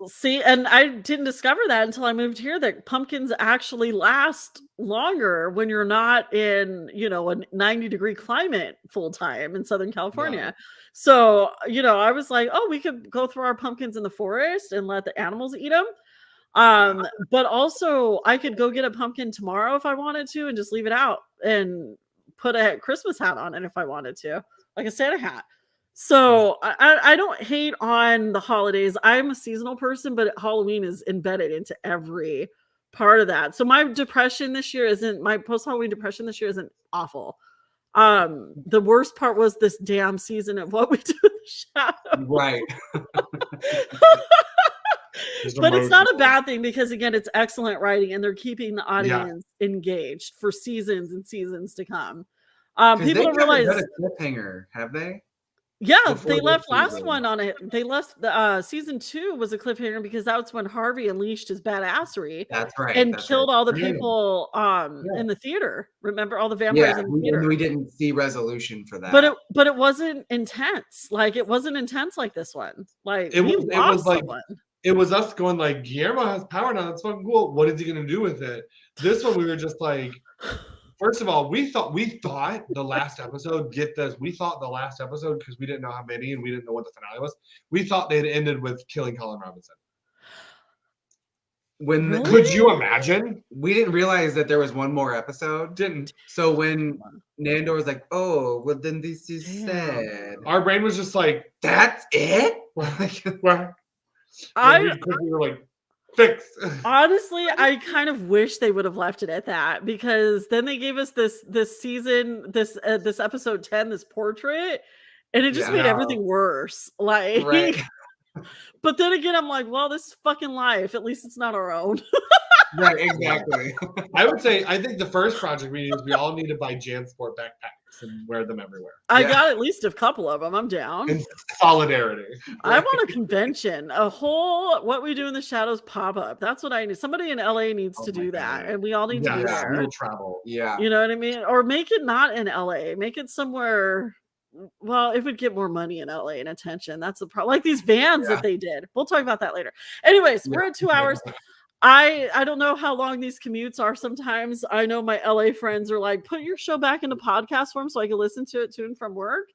See, and I didn't discover that until I moved here, that pumpkins actually last longer when you're not in, a 90-degree climate full time in Southern California. Yeah. So, I was like, oh, we could go through our pumpkins in the forest and let the animals eat them. But also I could go get a pumpkin tomorrow if I wanted to and just leave it out and put a Christmas hat on it if I wanted to, like a Santa hat. So I don't hate on the holidays. I'm a seasonal person, but Halloween is embedded into every part of that. So my depression this year isn't my post-Halloween depression this year isn't awful. The worst part was this damn season of What We Do in the Shadows. Right. But it's not a bad thing because again, it's excellent writing and they're keeping the audience engaged for seasons and seasons to come. People don't realize a cliffhanger, have they? Yeah, Before they this left last season. one on it. They left the season 2 was a cliffhanger because that's when Harvey unleashed his badassery That's right. and That's killed right. all the people in the theater. Remember all the vampires in the theater? We didn't see resolution for that. But it wasn't intense. Like it wasn't intense like this one. Like It was like someone. It was us going like, Guillermo has power now. That's fucking cool. What is he gonna do with it? This one we were just like, first of all, we thought the last episode, get this, we thought the last episode, because we didn't know how many and we didn't know what the finale was, we thought they'd ended with killing Colin Robinson. Could you imagine? We didn't realize that there was one more episode. Didn't. So when Nandor was like, oh, well then this is sad. Our brain was just like, that's it? We were like, fix. Honestly, I kind of wish they would have left it at that because then they gave us this season, this episode 10, this portrait, and it just made everything worse. Like, right. But then again, I'm like, well, this is fucking life. At least it's not our own. Right, exactly. I would say, I think the first project we need is we all need to buy JanSport backpacks and wear them everywhere. I got at least a couple of them. I'm down. In solidarity. I want a convention, a whole What We Do in the Shadows pop-up. That's what I need. Somebody in LA needs to do that. And we all need to be there. We'll travel. Yeah. You know what I mean? Or make it not in LA. Make it somewhere. Well, it would get more money in LA and attention. That's the problem. Like these vans that they did. We'll talk about that later. Anyways, we're at 2 hours. I don't know how long these commutes are sometimes. I know my LA friends are like, put your show back into podcast form so I can listen to it to and from work.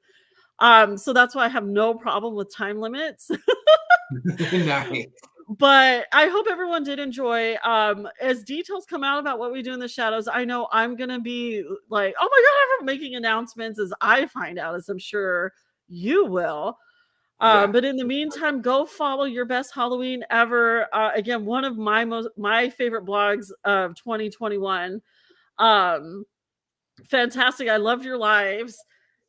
So that's why I have no problem with time limits. Nice. But I hope everyone did enjoy. As details come out about What We Do in the Shadows, I know I'm gonna be like, oh my god, I'm making announcements as I find out, as I'm sure you will. But in the meantime, go follow Your Best Halloween Ever. Again, one of my favorite blogs of 2021. Fantastic. I loved your lives.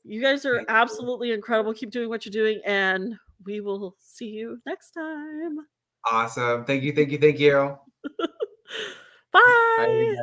You guys are absolutely incredible. Keep doing what you're doing, and we will see you next time. Awesome. Thank you. Bye. Bye.